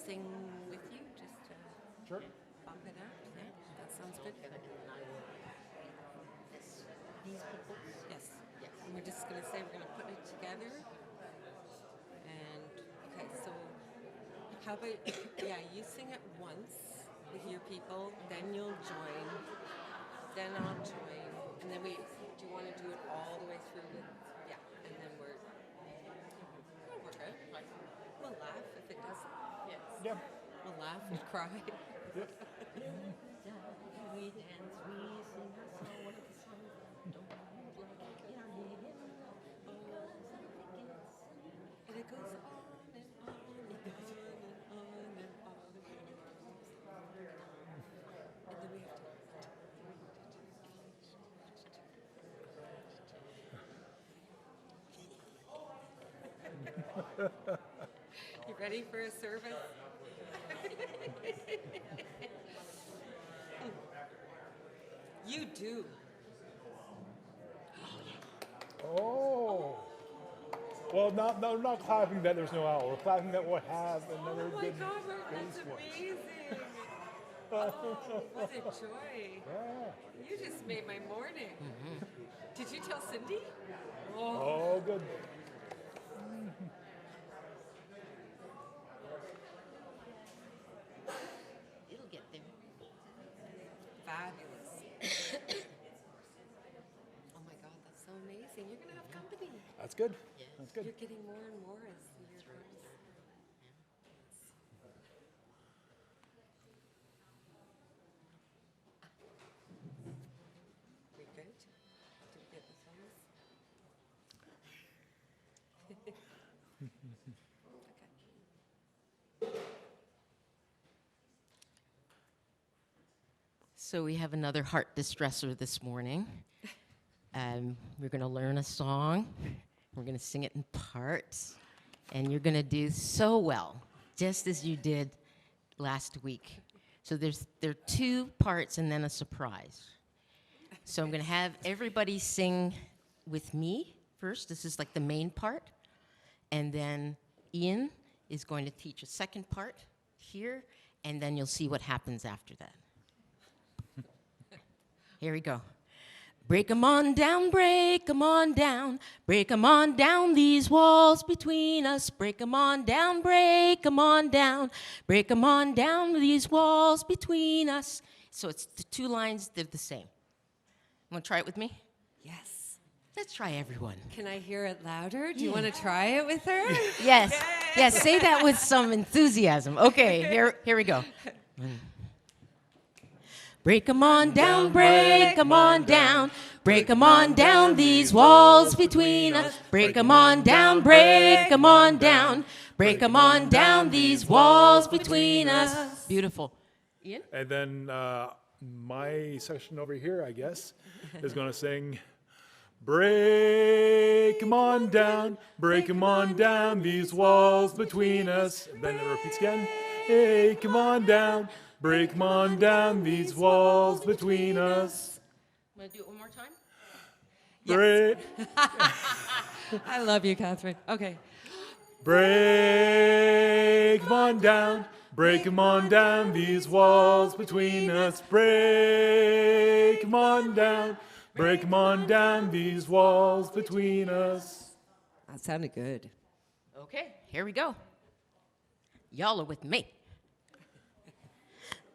sing with you? Just Sure. bump it out? Yeah, that sounds good. These people? Yes. Yes. And we're just going to say we're going to put it together. And, okay, so how about, yeah, you sing it once with your people, then you'll join, then I'll join, and then do you want to do it all the way through with, yeah, and then we're good. We'll laugh if it doesn't. Yes. Yeah. We'll laugh and cry. Yep. We dance, we sing a song. What is the song? Don't like it, I need it. And it goes on and on and on and on and on. And then we have to. You ready for a service? You do. Oh. Well, not clapping that there's no owl. We're clapping that we'll have another Oh my good God, Mark, that's bass voice. amazing. Oh, what a joy. Yeah. You just made my morning. Did you tell Cindy? Oh, good. It'll get there. Fabulous. Oh my God, that's so amazing. You're going to have company. That's good. Yes. That's good. You're getting more and more as the year goes. We good? Did we get the thumbs? Okay. So we have another heart distressor this morning. We're going to learn a song. We're going to sing it in parts. And you're going to do so well, just as you did last week. So there are 2 parts and then a surprise. So I'm going to have everybody sing with me first. This is like the main part. And then Ian is going to teach a second part here. And then you'll see what happens after that. Here we go. Break 'em on down, break 'em on down, break 'em on down, these walls between us. Break 'em on down, break 'em on down, break 'em on down, these walls between us. So it's the 2 lines, they're the same. Want to try it with me? Yes. Let's try everyone. Can I hear it louder? Do you want to try it with her? Yes, yes, say that with some enthusiasm. Okay, here we go. Break 'em on down, break 'em on down, break 'em on down, these walls between us. Break 'em on down, break 'em on down, break 'em on down, these walls between us. Beautiful. Ian? And then my section over here, I guess, is going to sing, break 'em on down, break 'em on down, these walls between us. And then it repeats again, break 'em on down, break 'em on down, these walls between us. Want to do it one more time? Break, I love you, Catherine. Okay. break 'em on down, break 'em on down, these walls between us. Break 'em on down, break 'em on down, these walls between us. That sounded good. Okay, here we go. Y'all are with me.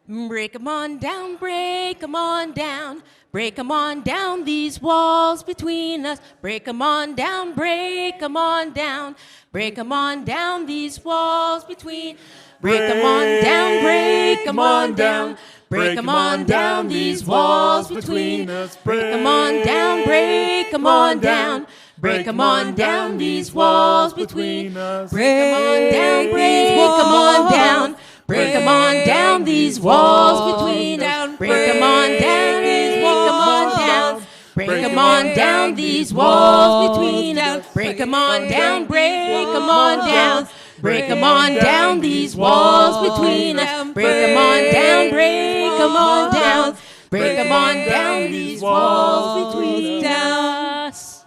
Break 'em on down, break 'em on down, break 'em on down, these walls between us. Break 'em on down, break 'em on down, break 'em on down, these walls between. Break 'em on down, break 'em on down, break 'em on down, these walls between us. Break 'em on down, break 'em on down, break 'em on down, these walls between us. Break 'em on down, break 'em on down. Break 'em on down, these walls between us. Break 'em on down, break 'em on down. Break 'em on down, these walls between us. Break 'em on down, break 'em on down. Break 'em on down, these walls between us. Break 'em on down, break 'em on down. Break 'em on down, these walls between us.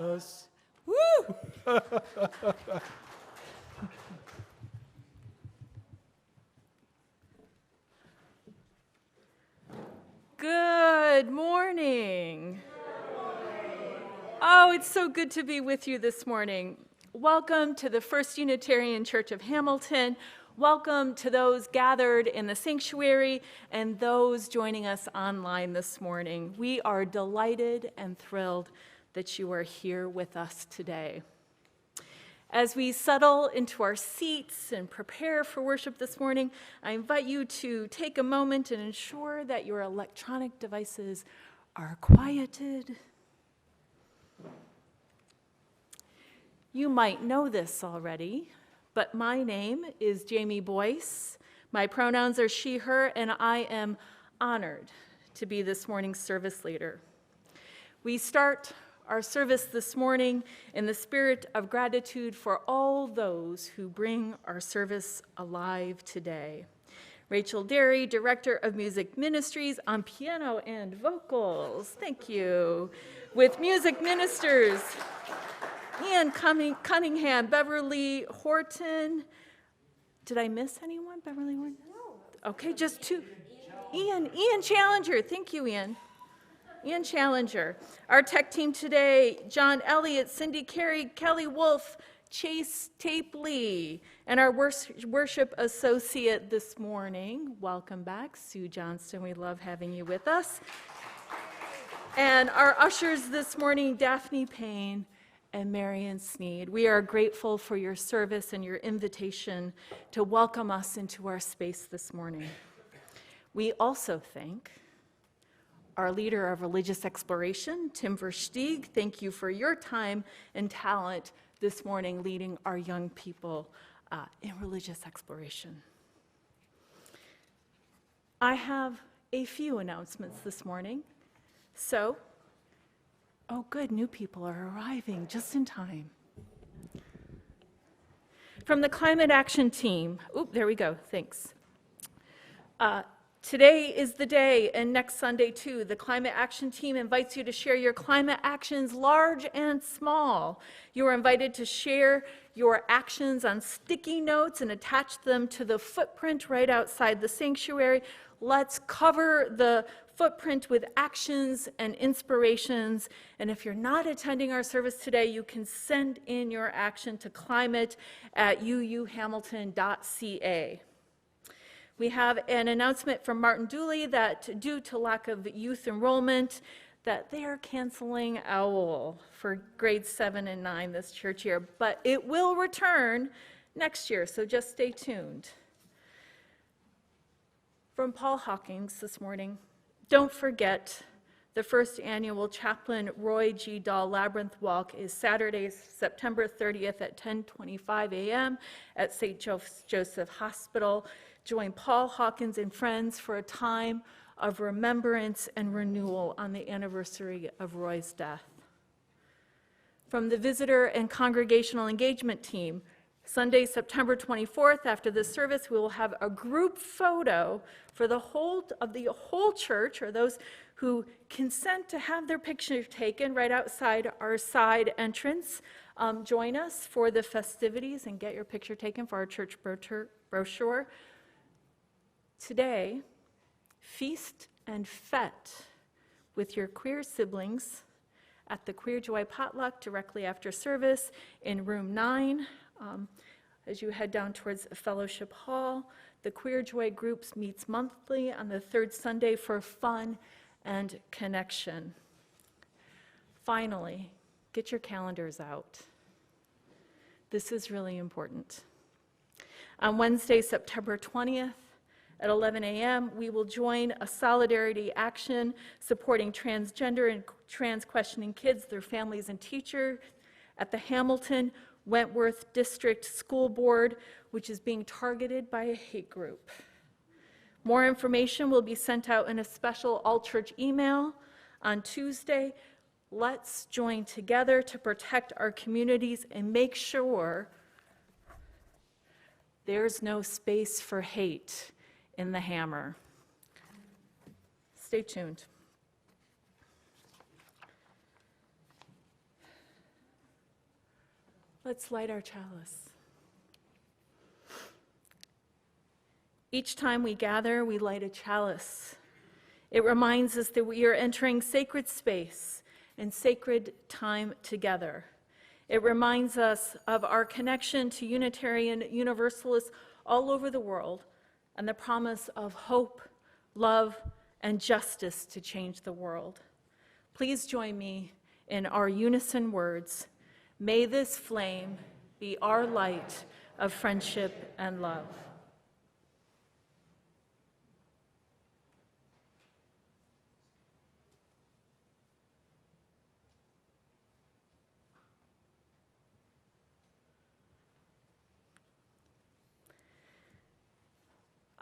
Good morning. Oh, it's so good to be with you this morning. Welcome to the First Unitarian Church of Hamilton. Welcome to those gathered in the sanctuary and those joining us online this morning. We are delighted and thrilled that you are here with us today. As we settle into our seats and prepare for worship this morning, I invite you to take a moment and ensure that your electronic devices are quieted. You might know this already, but my name is Jamie Boyce. My pronouns are she, her, and I am honored to be this morning's service leader. We start our service this morning in the spirit of gratitude for all those who bring our service alive today. Rachel Derry, Director of Music Ministries on piano and vocals. Thank you. With music ministers, Ian Cunningham, Beverly Horton. Did I miss anyone? Beverly Horton? No. Okay, just two. Ian Challenger. Thank you, Ian. Ian Challenger. Our tech team today, John Elliott, Cindy Carey, Kelly Wolf, Chase Tapley, and our worship associate this morning. Welcome back, Sue Johnston. We love having you with us. And our ushers this morning, Daphne Payne and Marion Sneed. We are grateful for your service and your invitation to welcome us into our space this morning. We also thank our leader of religious exploration, Tim Versteeg. Thank you for your time and talent this morning leading our young people in religious exploration. I have a few announcements this morning. So, oh good, new people are arriving just in time. From the Climate Action Team, there we go, thanks. Today is the day, and next Sunday too. The Climate Action Team invites you to share your climate actions, large and small. You are invited to share your actions on sticky notes and attach them to the footprint right outside the sanctuary. Let's cover the footprint with actions and inspirations. And if you're not attending our service today, you can send in your action to climate@uuhamilton.ca. We have an announcement from Martin Dooley that due to lack of youth enrollment, that they are canceling OWL for grades 7 and 9 this church year, but it will return next year, so just stay tuned. From Paul Hawkins this morning, don't forget the first annual Chaplain Roy G. Dahl Labyrinth Walk is Saturday, September 30th at 10:25 a.m. at St. Joseph Hospital. Join Paul Hawkins and friends for a time of remembrance and renewal on the anniversary of Roy's death. From the Visitor and Congregational Engagement Team, Sunday, September 24th, after the service, we will have a group photo for the whole church, or those who consent to have their picture taken right outside our side entrance. Join us for the festivities and get your picture taken for our church brochure. Today, feast and fete with your queer siblings at the Queer Joy Potluck directly after service in room 9. As you head down towards Fellowship Hall, the Queer Joy groups meets monthly on the third Sunday for fun and connection. Finally, get your calendars out. This is really important. On Wednesday, September 20th, at 11 a.m., we will join a solidarity action supporting transgender and trans-questioning kids, their families, and teachers at the Hamilton Wentworth District School Board, which is being targeted by a hate group. More information will be sent out in a special all-church email on Tuesday. Let's join together to protect our communities and make sure there's no space for hate in the Hammer. Stay tuned. Let's light our chalice. Each time we gather, we light a chalice It reminds us that we are entering sacred space and sacred time together. It reminds us of our connection to Unitarian Universalists all over the world and the promise of hope, love, and justice to change the world. Please join me in our unison words. May this flame be our light of friendship and love.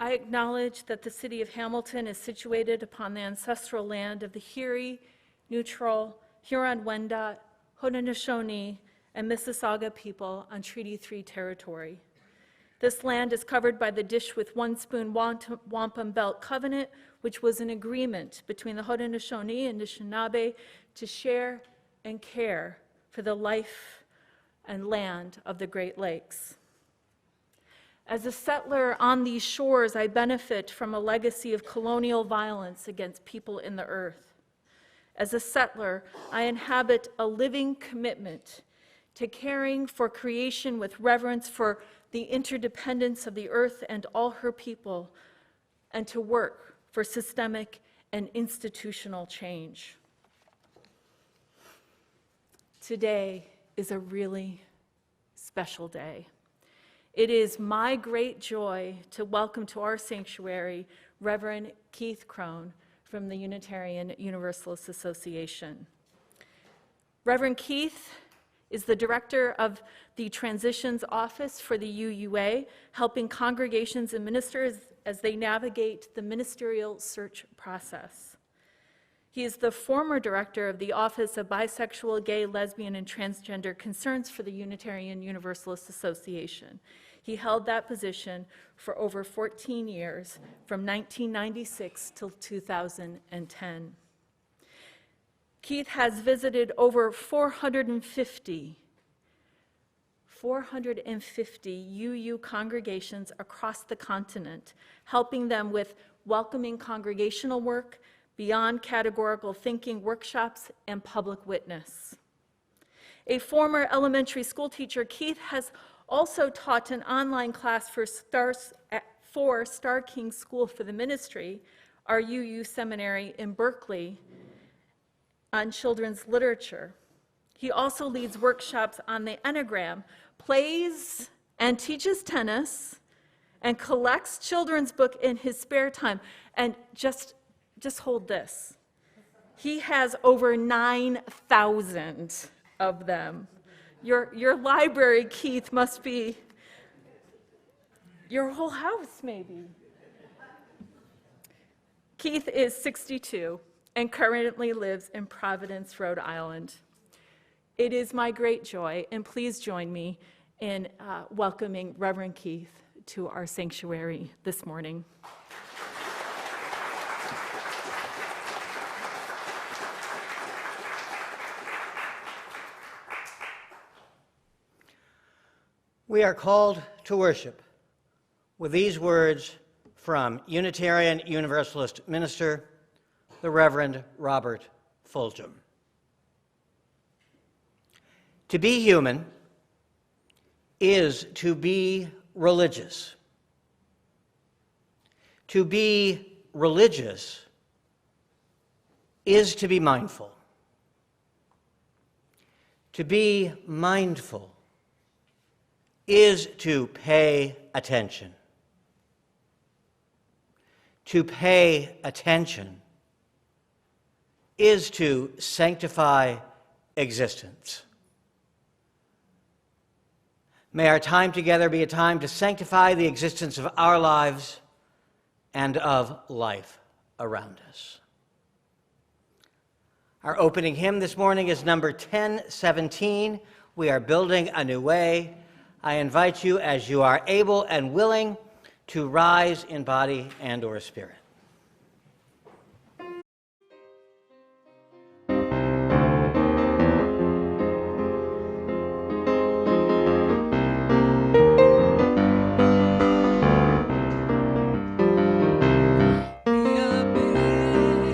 I acknowledge that the city of Hamilton is situated upon the ancestral land of the Erie, Neutral, Huron-Wendat, Haudenosaunee, and Mississauga people on Treaty 3 territory. This land is covered by the Dish with One Spoon Wampum Belt Covenant, which was an agreement between the Haudenosaunee and Anishinaabe to share and care for the life and land of the Great Lakes. As a settler on these shores, I benefit from a legacy of colonial violence against people in the earth. As a settler, I inhabit a living commitment to caring for creation with reverence for the interdependence of the earth and all her people, and to work for systemic and institutional change. Today is a really special day. It is my great joy to welcome to our sanctuary Reverend Keith Kron from the Unitarian Universalist Association. Reverend Keith is the director of the Transitions Office for the UUA, helping congregations and ministers as they navigate the ministerial search process. He is the former director of the Office of Bisexual, Gay, Lesbian, and Transgender Concerns for the Unitarian Universalist Association. He held that position for over 14 years, from 1996 till 2010. Keith has visited over 450 UU congregations across the continent, helping them with welcoming congregational work, beyond categorical thinking workshops, and public witness. A former elementary school teacher, Keith has also taught an online class for Star King School for the Ministry, our UU seminary in Berkeley, on children's literature. He also leads workshops on the Enneagram, plays and teaches tennis, and collects children's books in his spare time. And just hold this. He has over 9,000 of them. Your library, Keith, must be your whole house, maybe. Keith is 62 and currently lives in Providence, Rhode Island. It is my great joy, and please join me in welcoming Reverend Keith to our sanctuary this morning. We are called to worship with these words from Unitarian Universalist minister, the Reverend Robert Fulgham. To be human is to be religious. To be religious is to be mindful. To be mindful is to pay attention. To pay attention is to sanctify existence. May our time together be a time to sanctify the existence of our lives and of life around us. Our opening hymn this morning is number 1017, We Are Building a New Way. I invite you, as you are able and willing, to rise in body and or spirit. We are building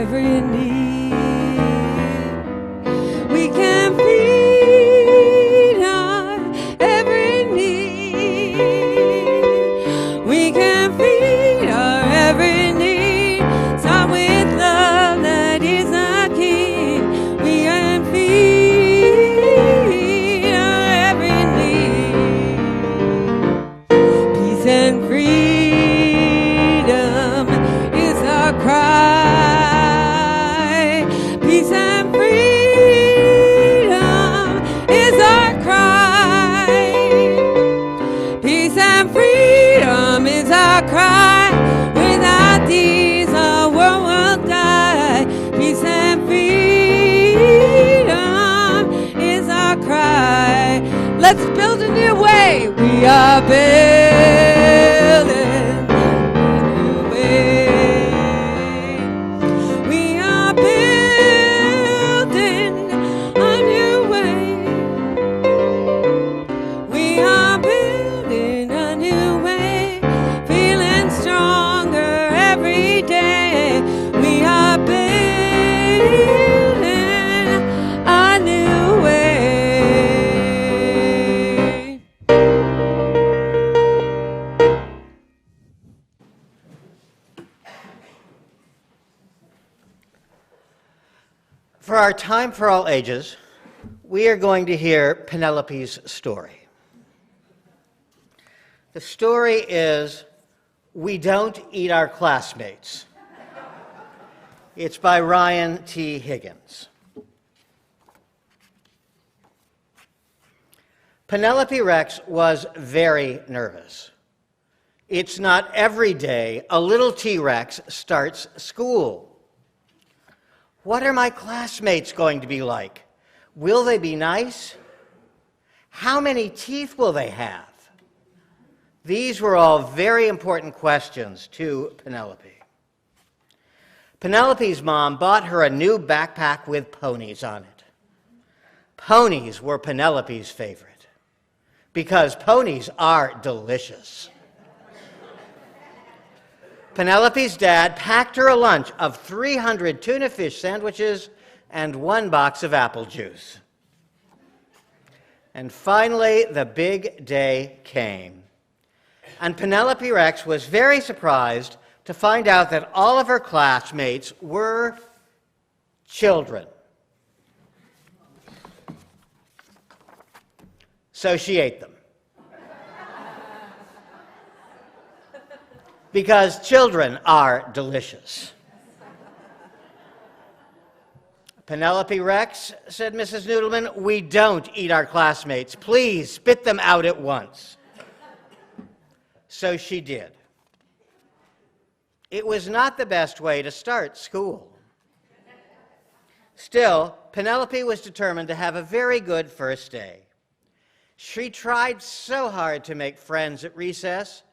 every need. We can feed our every need. We can feed our every need. Start with love, that is the key. We can feed our every need. Peace and freedom is our cry. Peace and freedom is our cry. Peace and freedom is our cry. Without these, our world will die. Peace and freedom is our cry. Let's build a new way. We are building a new way. We are building a new way. We are building a new way. Feeling stronger every day. We are building a new way. For our Time for All Ages, we are going to hear Penelope's story. The story is We Don't Eat Our Classmates. It's by Ryan T. Higgins. Penelope Rex was very nervous. It's not every day a little T-Rex starts school. What are my classmates going to be like? Will they be nice? How many teeth will they have? These were all very important questions to Penelope. Penelope's mom bought her a new backpack with ponies on it. Ponies were Penelope's favorite because ponies are delicious. Penelope's dad packed her a lunch of 300 tuna fish sandwiches and 1 box of apple juice. And finally, the big day came. And Penelope Rex was very surprised to find out that all of her classmates were children. So she ate them. Because children are delicious. Penelope Rex, said Mrs. Noodleman, we don't eat our classmates. Please spit them out at once. So she did. It was not the best way to start school. Still, Penelope was determined to have a very good first day. She tried so hard to make friends at recess,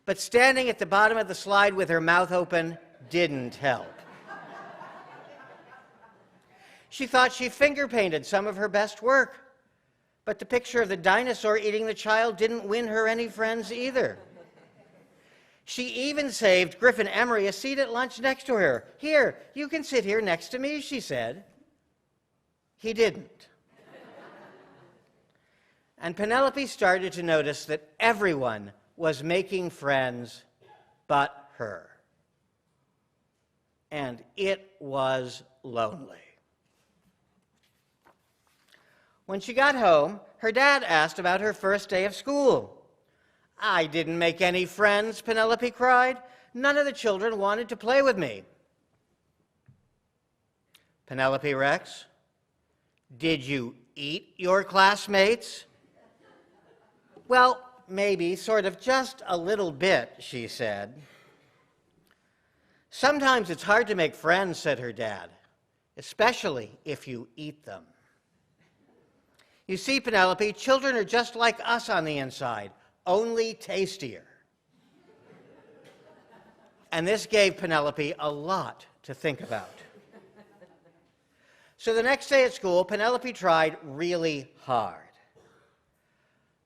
but standing at the bottom of the slide with her mouth open didn't help. She thought she finger-painted some of her best work, but the picture of the dinosaur eating the child didn't win her any friends either. She even saved Griffin Emery a seat at lunch next to her. Here, you can sit here next to me, she said. He didn't. And Penelope started to notice that everyone was making friends but her. And it was lonely. When she got home, her dad asked about her first day of school. I didn't make any friends, Penelope cried. None of the children wanted to play with me. Penelope Rex, did you eat your classmates? Well, maybe, sort of, just a little bit, she said. Sometimes it's hard to make friends, said her dad, especially if you eat them. You see, Penelope, children are just like us on the inside, only tastier. And this gave Penelope a lot to think about. So the next day at school, Penelope tried really hard.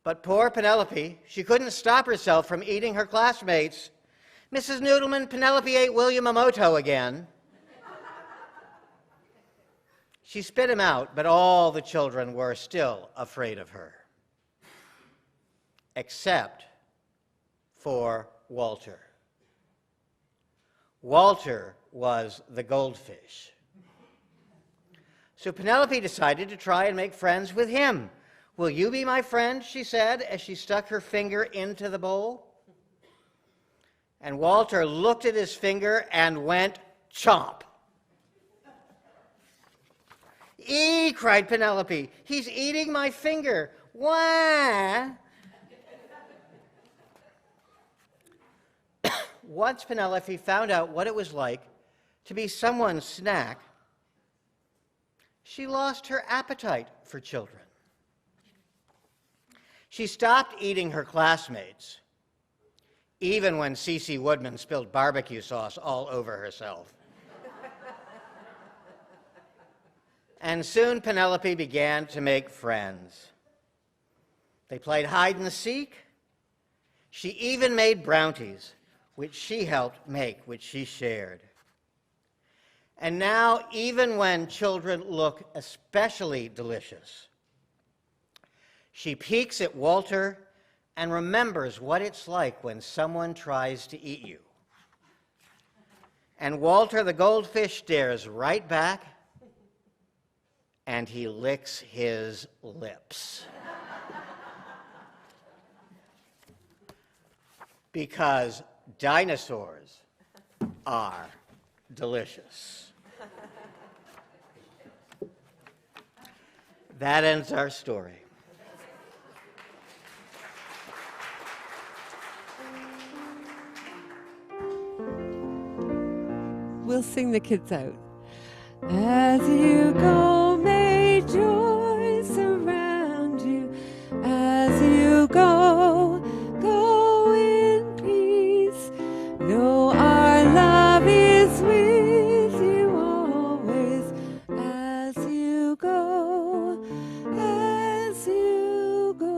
But poor Penelope, she couldn't stop herself from eating her classmates. Mrs. Noodleman, Penelope ate William Amoto again. She spit him out, but all the children were still afraid of her, except for Walter. Walter was the goldfish. So Penelope decided to try and make friends with him. "Will you be my friend?" she said as she stuck her finger into the bowl. And Walter looked at his finger and went chomp. "Ee!" cried Penelope. "He's eating my finger. Wah!" Once Penelope found out what it was like to be someone's snack, she lost her appetite for children. She stopped eating her classmates, even when Cece Woodman spilled barbecue sauce all over herself. And soon Penelope began to make friends. They played hide and seek. She even made bounties, which she helped make, which she shared. And now, even when children look especially delicious, she peeks at Walter and remembers what it's like when someone tries to eat you. And Walter the goldfish stares right back, and he licks his lips. Because dinosaurs are delicious. That ends our story. We'll sing the kids out. As you go, may joy surround you. As you go, go in peace. Know our love is with you always. As you go, as you go.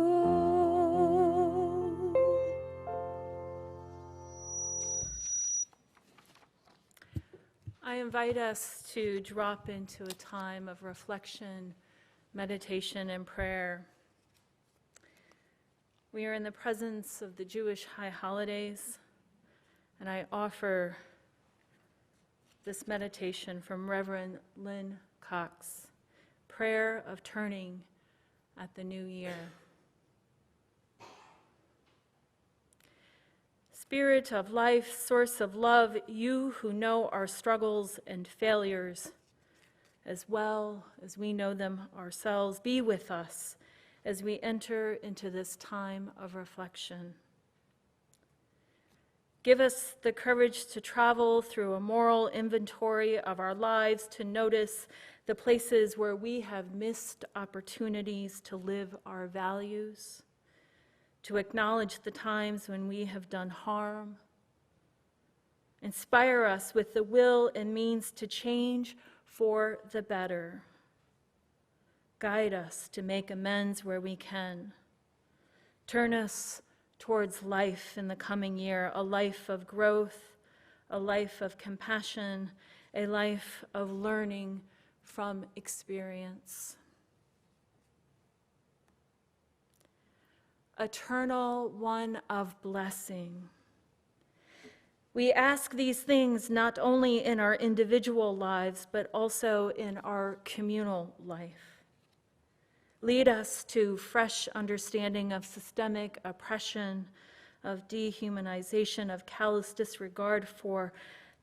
I invite us to drop into a time of reflection, meditation, and prayer. We are in the presence of the Jewish high holidays, and I offer this meditation from Reverend Lynn Cox, Prayer of Turning at the New Year. Spirit of life, source of love, you who know our struggles and failures as well as we know them ourselves, be with us as we enter into this time of reflection. Give us the courage to travel through a moral inventory of our lives, to notice the places where we have missed opportunities to live our values, to acknowledge the times when we have done harm. Inspire us with the will and means to change for the better. Guide us to make amends where we can. Turn us towards life in the coming year, a life of growth, a life of compassion, a life of learning from experience. Eternal One of blessing, we ask these things not only in our individual lives, but also in our communal life. Lead us to fresh understanding of systemic oppression, of dehumanization, of callous disregard for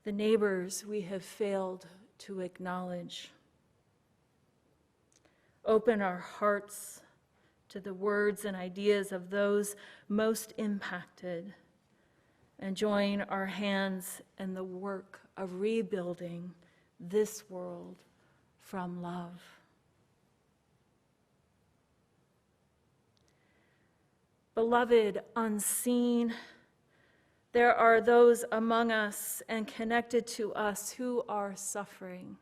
the neighbors we have failed to acknowledge. Open our hearts to the words and ideas of those most impacted, and join our hands in the work of rebuilding this world from love. Beloved unseen, there are those among us and connected to us who are suffering.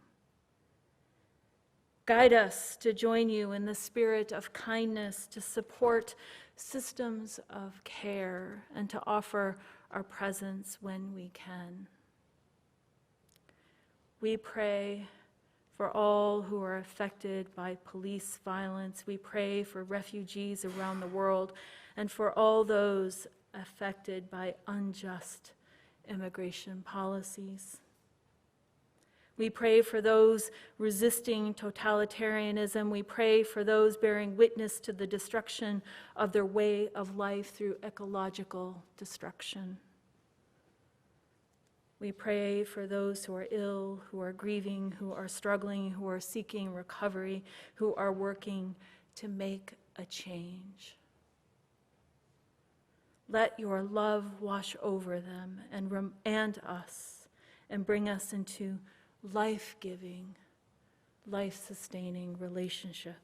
Guide us to join you in the spirit of kindness, to support systems of care, and to offer our presence when we can. We pray For all who are affected by police violence, we pray for refugees around the world and for all those affected by unjust immigration policies. We pray for those resisting totalitarianism. We pray for those bearing witness to the destruction of their way of life through ecological destruction. We pray for those who are ill, who are grieving, who are struggling, who are seeking recovery, who are working to make a change. Let your love wash over them and us and bring us into life-giving, life-sustaining relationship.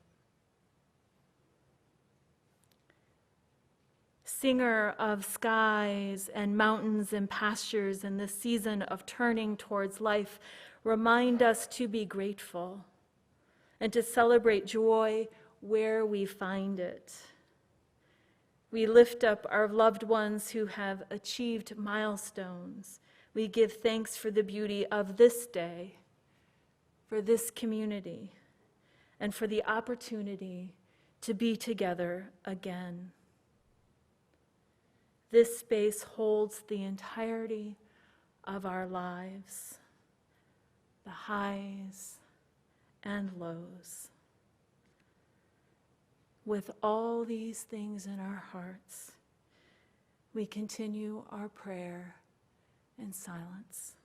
Singer of skies and mountains and pastures in this season of turning towards life, remind us to be grateful and to celebrate joy where we find it. We lift up our loved ones who have achieved milestones. We give thanks for the beauty of this day, for this community, and for the opportunity to be together again. This space holds the entirety of our lives, the highs and lows. With all these things in our hearts, we continue our prayer in silence.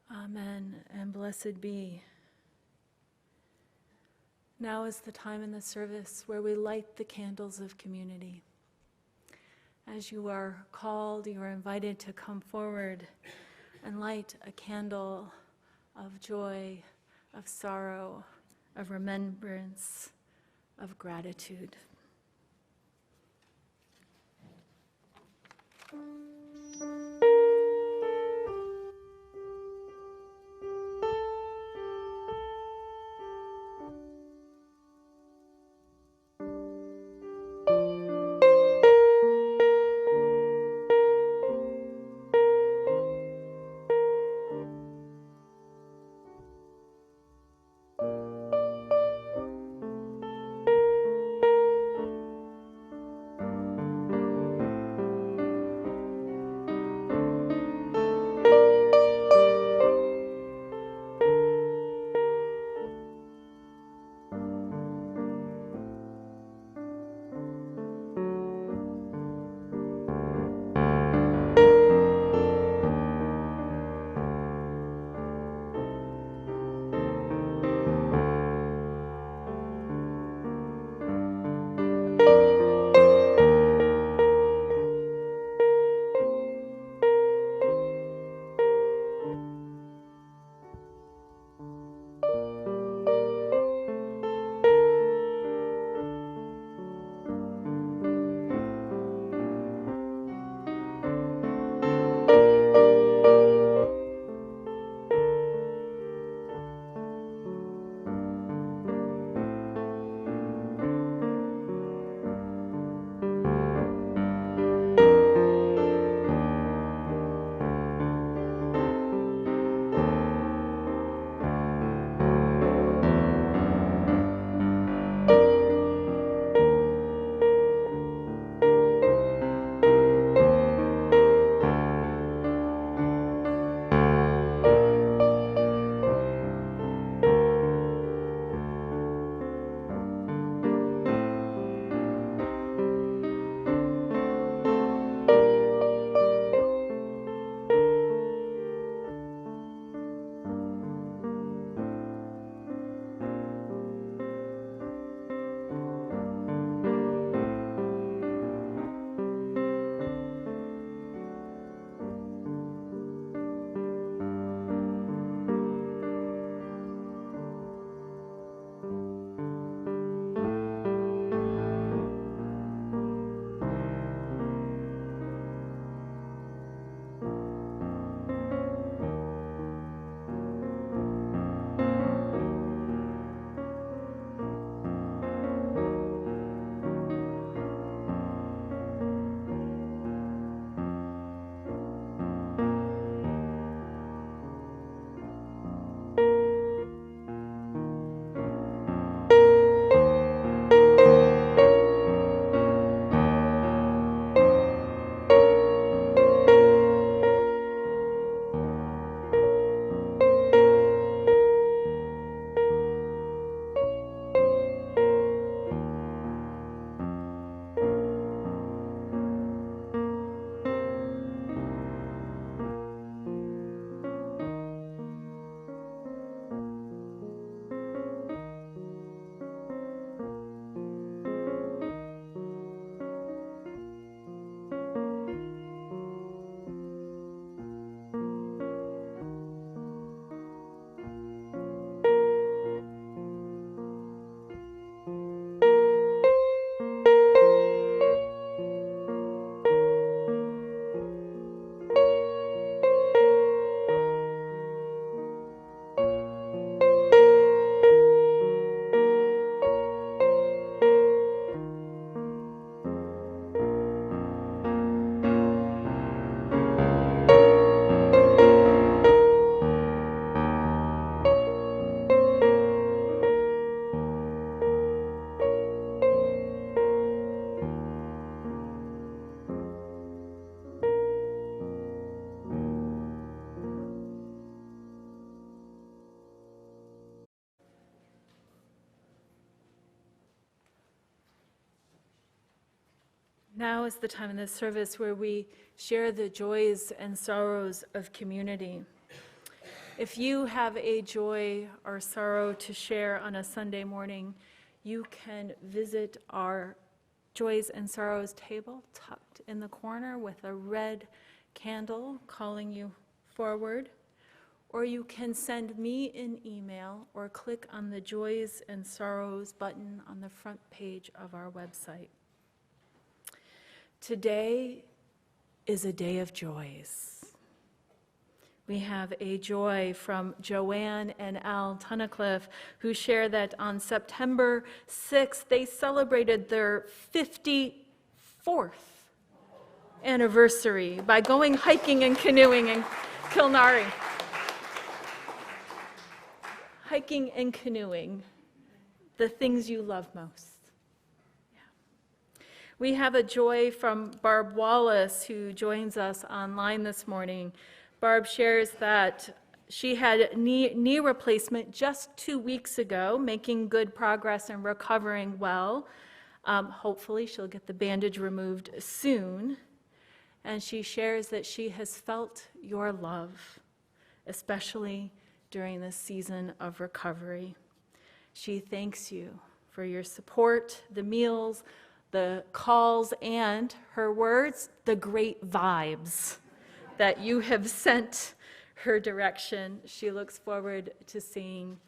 Amen, and blessed be. Now is the time in the service where we light the candles of community. As you are called, you are invited to come forward and light a candle of joy, of sorrow, of remembrance, of gratitude. Now is the time in this service where we share the joys and sorrows of community. If you have a joy or sorrow to share on a Sunday morning, you can visit our Joys and Sorrows table tucked in the corner with a red candle calling you forward. Or you can send me an email or click on the Joys and Sorrows button on the front page of our website. Today is a day of joys. We have a joy from Joanne and Al Tunnicliffe, who share that on September 6th, they celebrated their 54th anniversary by going hiking and canoeing in Kilnari. Hiking and canoeing, the things you love most. Yeah. We have a joy from Barb Wallace, who joins us online this morning. Barb shares that she had knee replacement just 2 weeks ago, making good progress and recovering well. Hopefully she'll get the bandage removed soon. And she shares that she has felt your love, especially during this season of recovery. She thanks you for your support, the meals, the calls, and her words, the great vibes that you have sent her direction. She looks forward to seeing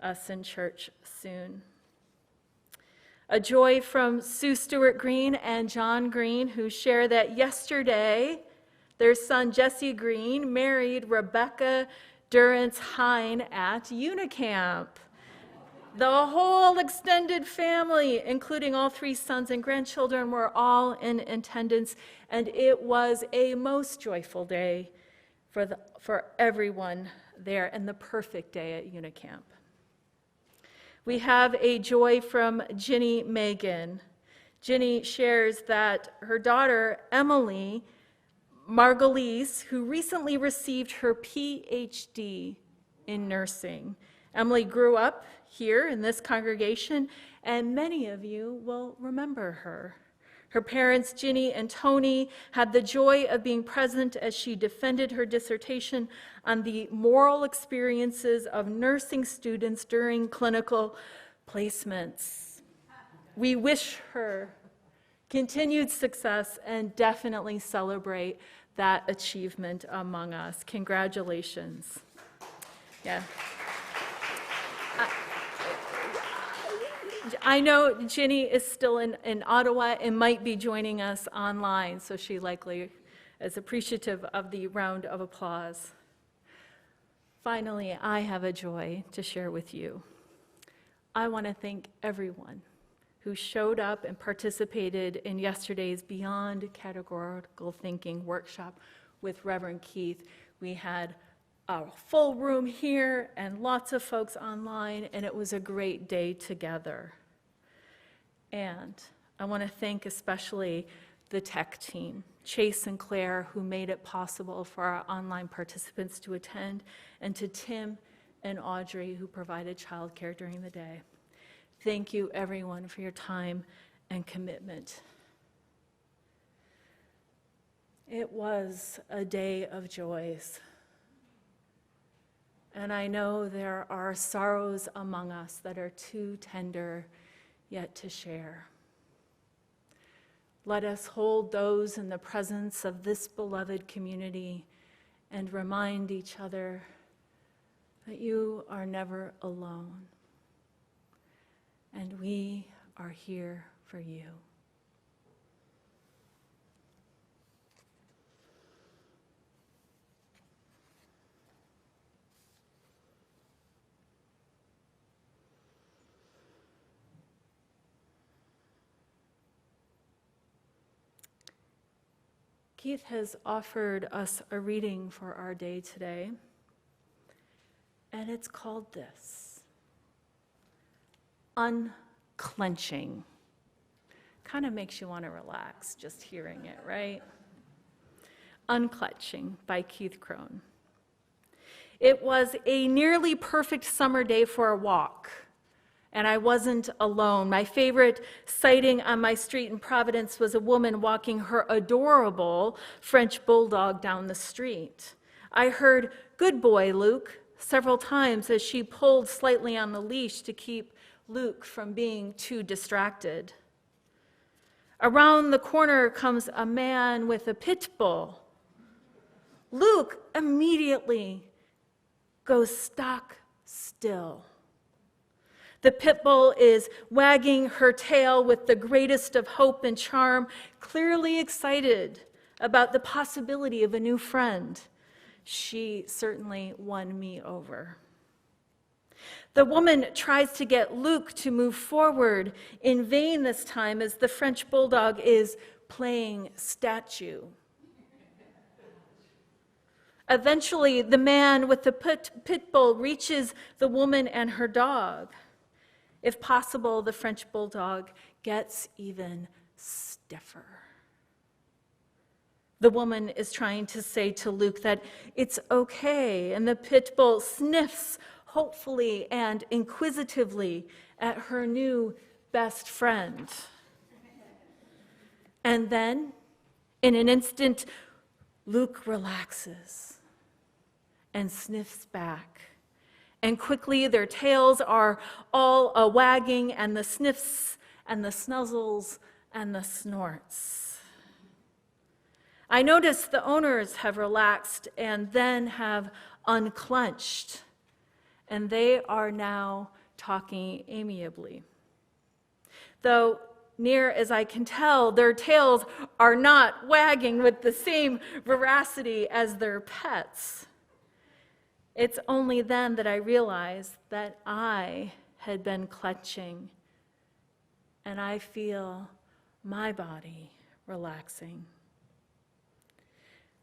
us in church soon. A joy from Sue Stewart Green and John Green, who share that yesterday their son Jesse Green married Rebecca Durrance Hine at Unicamp. The whole extended family, including all 3 sons and grandchildren, were all in attendance, and it was a most joyful day for everyone there, and the perfect day at Unicamp. We have a joy from Ginny Megan. Ginny shares that her daughter, Emily Margulies, who recently received her PhD in nursing. Emily grew up here in this congregation, and many of you will remember her. Her parents, Ginny and Tony, had the joy of being present as she defended her dissertation on the moral experiences of nursing students during clinical placements. We wish her continued success and definitely celebrate that achievement among us. Congratulations. Yeah. I know Ginny is still in Ottawa and might be joining us online, so she likely is appreciative of the round of applause. Finally, I have a joy to share with you. I want to thank everyone who showed up and participated in yesterday's Beyond Categorical Thinking workshop with Reverend Keith. We had a full room here and lots of folks online, and it was a great day together. And I want to thank especially the tech team, Chase and Claire, who made it possible for our online participants to attend, and to Tim and Audrey, who provided childcare during the day. Thank you, everyone, for your time and commitment. It was a day of joys. And I know there are sorrows among us that are too tender yet to share. Let us hold those in the presence of this beloved community and remind each other that you are never alone, and we are here for you. Keith has offered us a reading for our day today, and it's called this: Unclenching. Kind of makes you want to relax just hearing it, right? Unclenching by Keith Kron. It was a nearly perfect summer day for a walk, And I wasn't alone. My favorite sighting on my street in Providence was a woman walking her adorable French bulldog down the street. I heard, "Good boy, Luke," several times as she pulled slightly on the leash to keep Luke from being too distracted. Around the corner comes a man with a pit bull. Luke immediately goes stock still. The pit bull is wagging her tail with the greatest of hope and charm, clearly excited about the possibility of a new friend. She certainly won me over. The woman tries to get Luke to move forward, in vain this time, as the French bulldog is playing statue. Eventually, the man with the pit bull reaches the woman and her dog. If possible, the French bulldog gets even stiffer. The woman is trying to say to Luke that it's okay, and the pit bull sniffs hopefully and inquisitively at her new best friend. And then, in an instant, Luke relaxes and sniffs back. And quickly their tails are all a-wagging, and the sniffs and the snuzzles and the snorts. I notice the owners have relaxed and then have unclenched, and they are now talking amiably. Though, near as I can tell, their tails are not wagging with the same veracity as their pets. It's only then that I realize that I had been clutching, and I feel my body relaxing.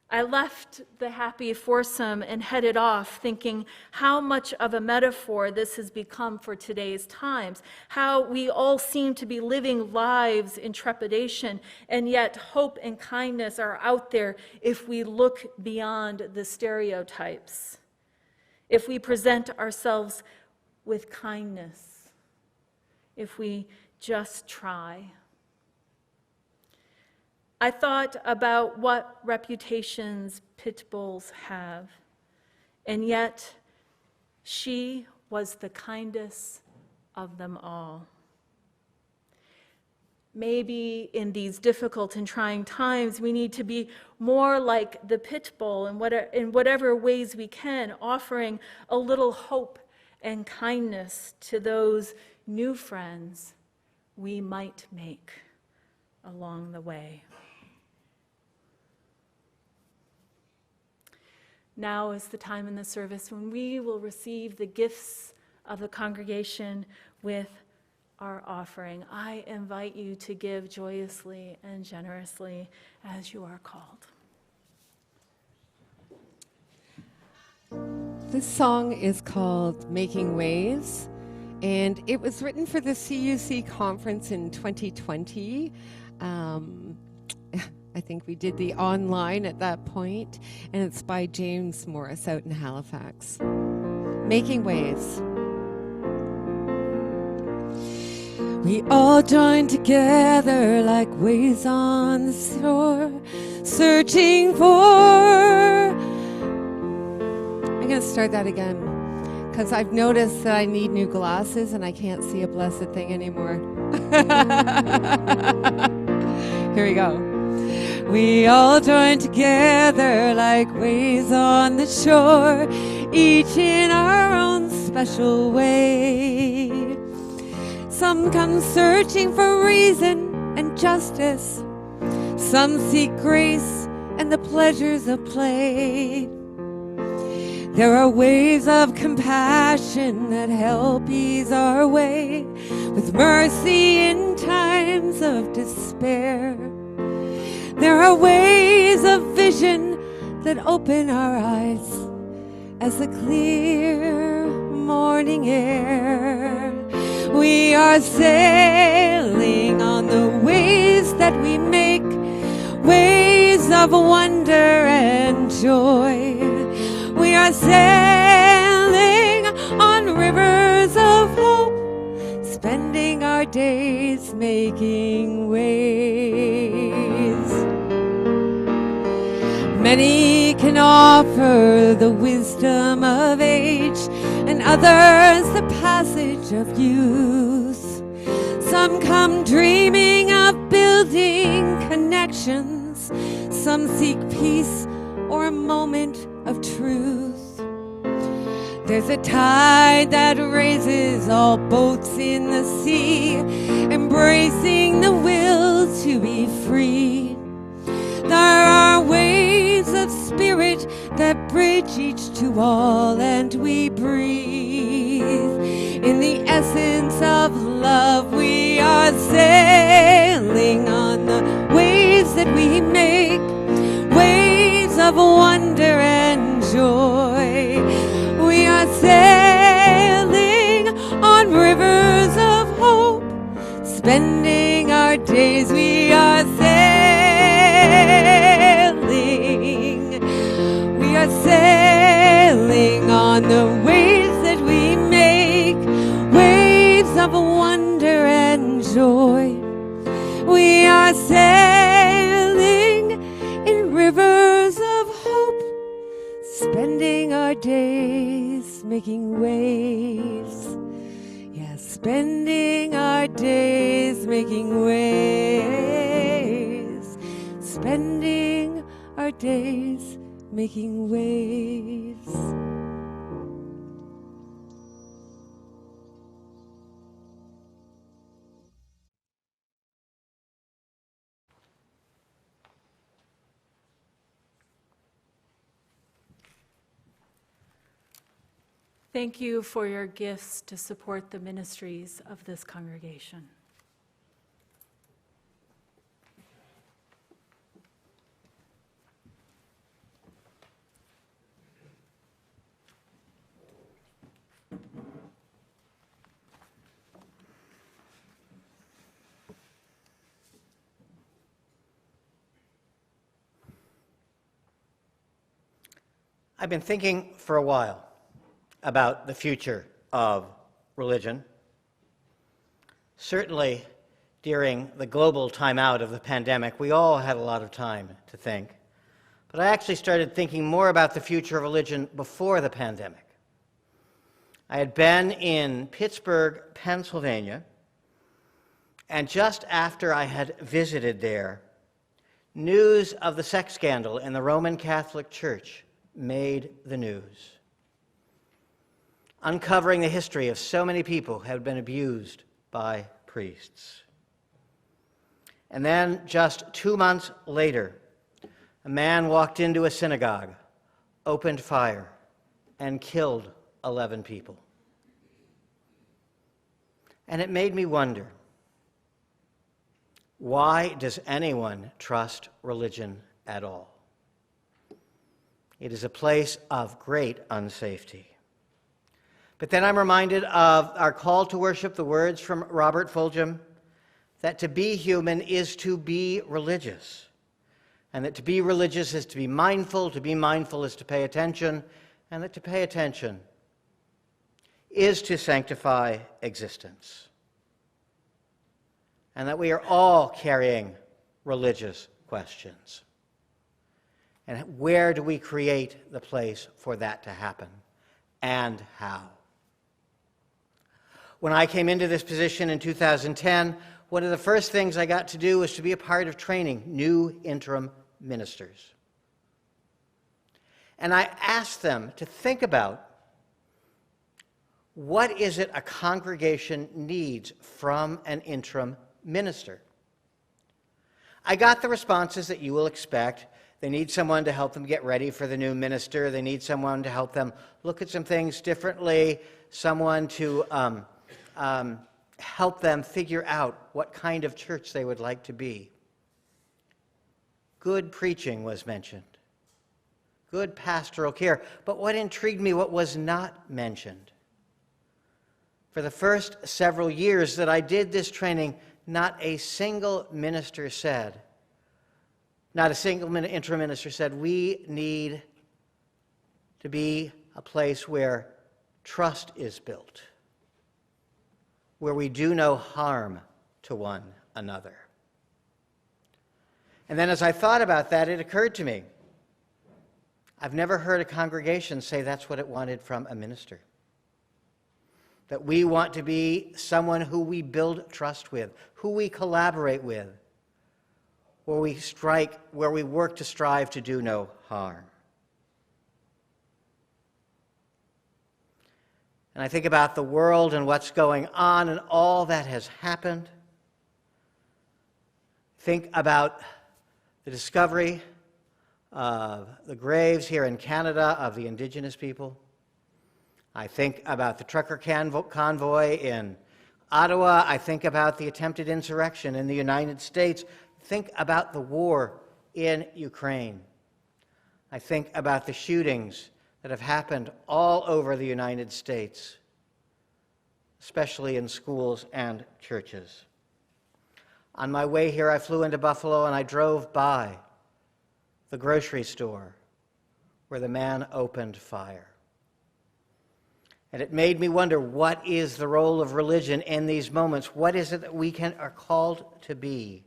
I left the happy foursome and headed off, thinking how much of a metaphor this has become for today's times, how we all seem to be living lives in trepidation, and yet hope and kindness are out there if we look beyond the stereotypes, if we present ourselves with kindness, if we just try. I thought about what reputations pit bulls have, and yet she was the kindest of them all. Maybe in these difficult and trying times, we need to be more like the pit bull in whatever ways we can, offering a little hope and kindness to those new friends we might make along the way. Now is the time in the service when we will receive the gifts of the congregation with our offering. I invite you to give joyously and generously as you are called. This song is called Making Waves, and it was written for the CUC conference in 2020. I think we did the online at that point, and it's by James Morris out in Halifax. Making Waves. We all join together like waves on the shore, searching for... I'm going to start that again, because I've noticed that I need new glasses and I can't see a blessed thing anymore. Here we go. We all join together like waves on the shore, each in our own special way. Some come searching for reason and justice. Some seek grace and the pleasures of play. There are waves of compassion that help ease our way, with mercy in times of despair. There are waves of vision that open our eyes as the clear morning air. We are sailing on the waves that we make, waves of wonder and joy. We are sailing on rivers of hope, our days making ways. Many can offer the wisdom of age, and others the passage of youth. Some come dreaming of building connections, some seek peace or a moment of truth. There's a tide that raises all boats in the sea, embracing the will to be free. There are waves of spirit that bridge each to all, and we breathe. In the essence of love, we are sailing on the waves that we make, waves of wonder and joy. We are sailing on rivers of hope, spending our days. We are sailing. We are sailing on the waves that we make, waves of wonder and joy. We are sailing in rivers of hope, spending our days making waves. Yeah, spending our days making waves. Spending our days making waves. Thank you for your gifts to support the ministries of this congregation. I've been thinking for a while about the future of religion. Certainly, during the global timeout of the pandemic, we all had a lot of time to think. But I actually started thinking more about the future of religion before the pandemic. I had been in Pittsburgh, Pennsylvania, and just after I had visited there, news of the sex scandal in the Roman Catholic Church made the news, uncovering the history of so many people who had been abused by priests. And then, just 2 months later, a man walked into a synagogue, opened fire, and killed 11 people. And it made me wonder, why does anyone trust religion at all? It is a place of great unsafety. But then I'm reminded of our call to worship, the words from Robert Fulghum, that to be human is to be religious, and that to be religious is to be mindful is to pay attention, and that to pay attention is to sanctify existence, and that we are all carrying religious questions. And where do we create the place for that to happen, and how? When I came into this position in 2010, one of the first things I got to do was to be a part of training new interim ministers. And I asked them to think about, what is it a congregation needs from an interim minister? I got the responses that you will expect. They need someone to help them get ready for the new minister. They need someone to help them look at some things differently, someone to help them figure out what kind of church they would like to be. Good preaching was mentioned. Good pastoral care. But what intrigued me, what was not mentioned? For the first several years that I did this training, not a single minister said, not a single interim minister said, we need to be a place where trust is built, where we do no harm to one another. And then as I thought about that, it occurred to me, I've never heard a congregation say that's what it wanted from a minister. That we want to be someone who we build trust with, who we collaborate with, where we work to strive to do no harm. And I think about the world and what's going on and all that has happened. Think about the discovery of the graves here in Canada of the Indigenous people. I think about the trucker convoy in Ottawa. I think about the attempted insurrection in the United States. Think about the war in Ukraine. I think about the shootings that have happened all over the United States, especially in schools and churches. On my way here, I flew into Buffalo and I drove by the grocery store where the man opened fire. And it made me wonder, what is the role of religion in these moments? What is it that we are called to be?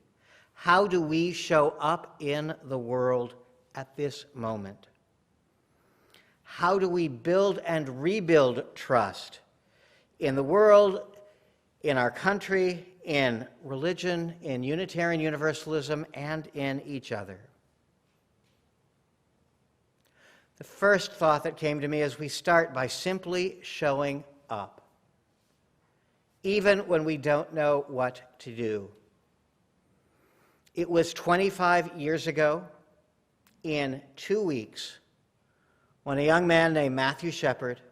How do we show up in the world at this moment? How do we build and rebuild trust in the world, in our country, in religion, in Unitarian Universalism, and in each other? The first thought that came to me is we start by simply showing up, even when we don't know what to do. It was 25 years ago, in 2 weeks, when a young man named Matthew Shepard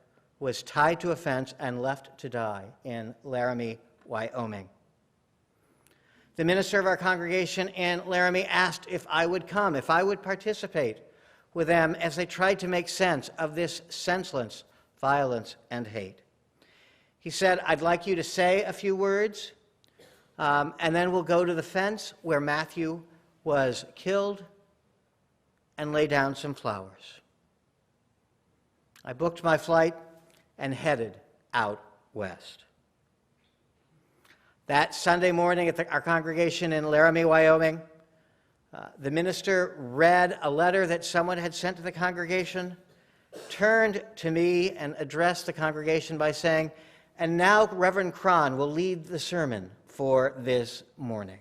was tied to a fence and left to die in Laramie, Wyoming. The minister of our congregation in Laramie asked if I would come, if I would participate with them as they tried to make sense of this senseless violence and hate. He said, I'd like you to say a few words, and then we'll go to the fence where Matthew was killed and lay down some flowers. I booked my flight and headed out west. That Sunday morning at our congregation in Laramie, Wyoming, the minister read a letter that someone had sent to the congregation, turned to me and addressed the congregation by saying, and now Reverend Kron will lead the sermon for this morning.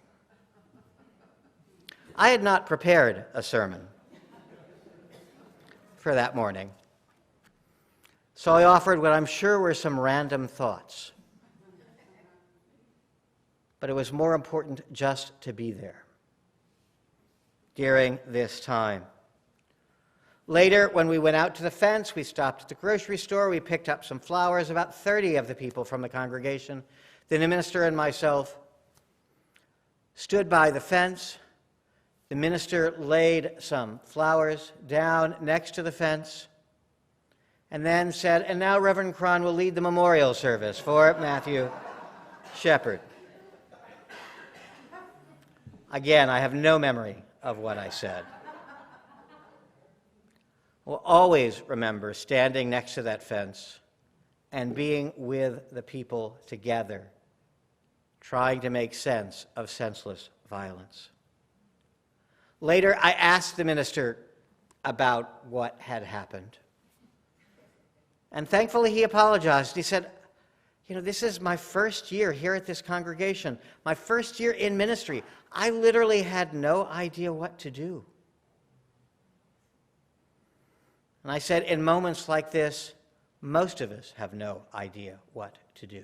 I had not prepared a sermon for that morning, so I offered what I'm sure were some random thoughts. But it was more important just to be there during this time. Later, when we went out to the fence, we stopped at the grocery store, we picked up some flowers, about 30 of the people from the congregation, then the minister and myself stood by the fence. The minister laid some flowers down next to the fence and then said, and now Reverend Kron will lead the memorial service for Matthew Shepard. Again, I have no memory of what I said. We'll always remember standing next to that fence and being with the people together, trying to make sense of senseless violence. Later, I asked the minister about what had happened. And thankfully, he apologized. He said, this is my first year here at this congregation, my first year in ministry. I literally had no idea what to do. And I said, in moments like this, most of us have no idea what to do.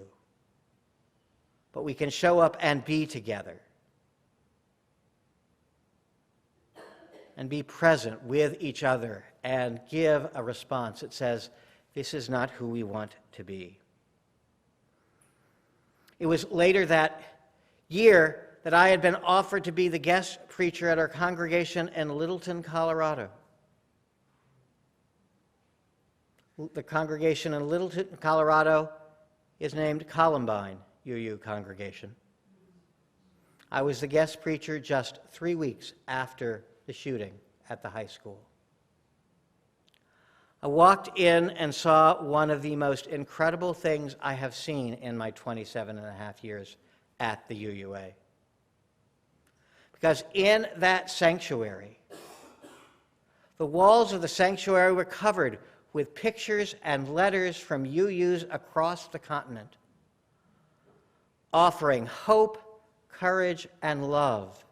But we can show up and be together and be present with each other and give a response that says, this is not who we want to be. It was later that year that I had been offered to be the guest preacher at our congregation in Littleton, Colorado. The congregation in Littleton, Colorado is named Columbine UU Congregation. I was the guest preacher just 3 weeks after the shooting at the high school. I walked in and saw one of the most incredible things I have seen in my 27 and a half years at the UUA. Because in that sanctuary, the walls of the sanctuary were covered with pictures and letters from UUs across the continent, offering hope, courage, and love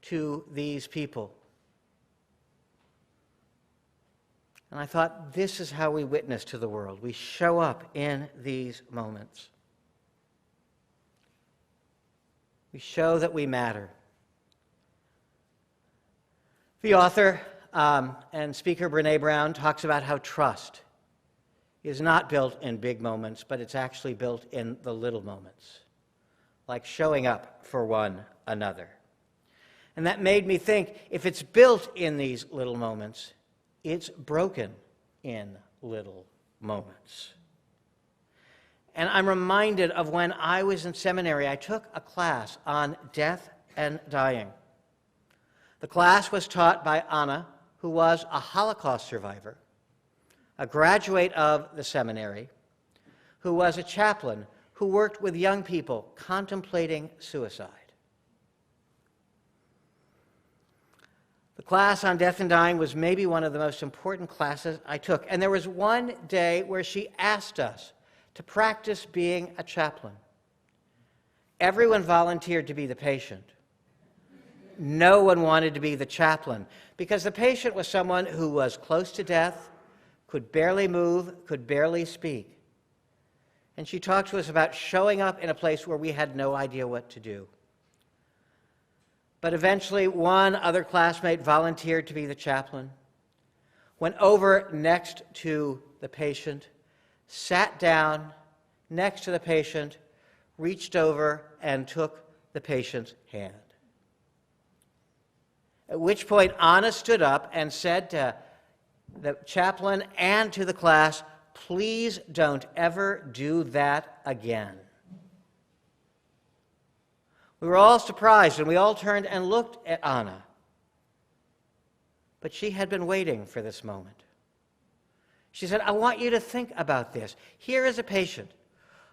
to these people. And I thought, this is how we witness to the world. We show up in these moments. We show that we matter. The author and speaker Brené Brown talks about how trust is not built in big moments, but it's actually built in the little moments, like showing up for one another. And that made me think, if it's built in these little moments, it's broken in little moments. And I'm reminded of when I was in seminary, I took a class on death and dying. The class was taught by Anna, who was a Holocaust survivor, a graduate of the seminary, who was a chaplain who worked with young people contemplating suicide. The class on death and dying was maybe one of the most important classes I took. And there was one day where she asked us to practice being a chaplain. Everyone volunteered to be the patient. No one wanted to be the chaplain, because the patient was someone who was close to death, could barely move, could barely speak. And she talked to us about showing up in a place where we had no idea what to do. But eventually, one other classmate volunteered to be the chaplain, went over next to the patient, sat down next to the patient, reached over and took the patient's hand. At which point, Anna stood up and said to the chaplain and to the class, "Please don't ever do that again." We were all surprised, and we all turned and looked at Anna. But she had been waiting for this moment. She said, "I want you to think about this. Here is a patient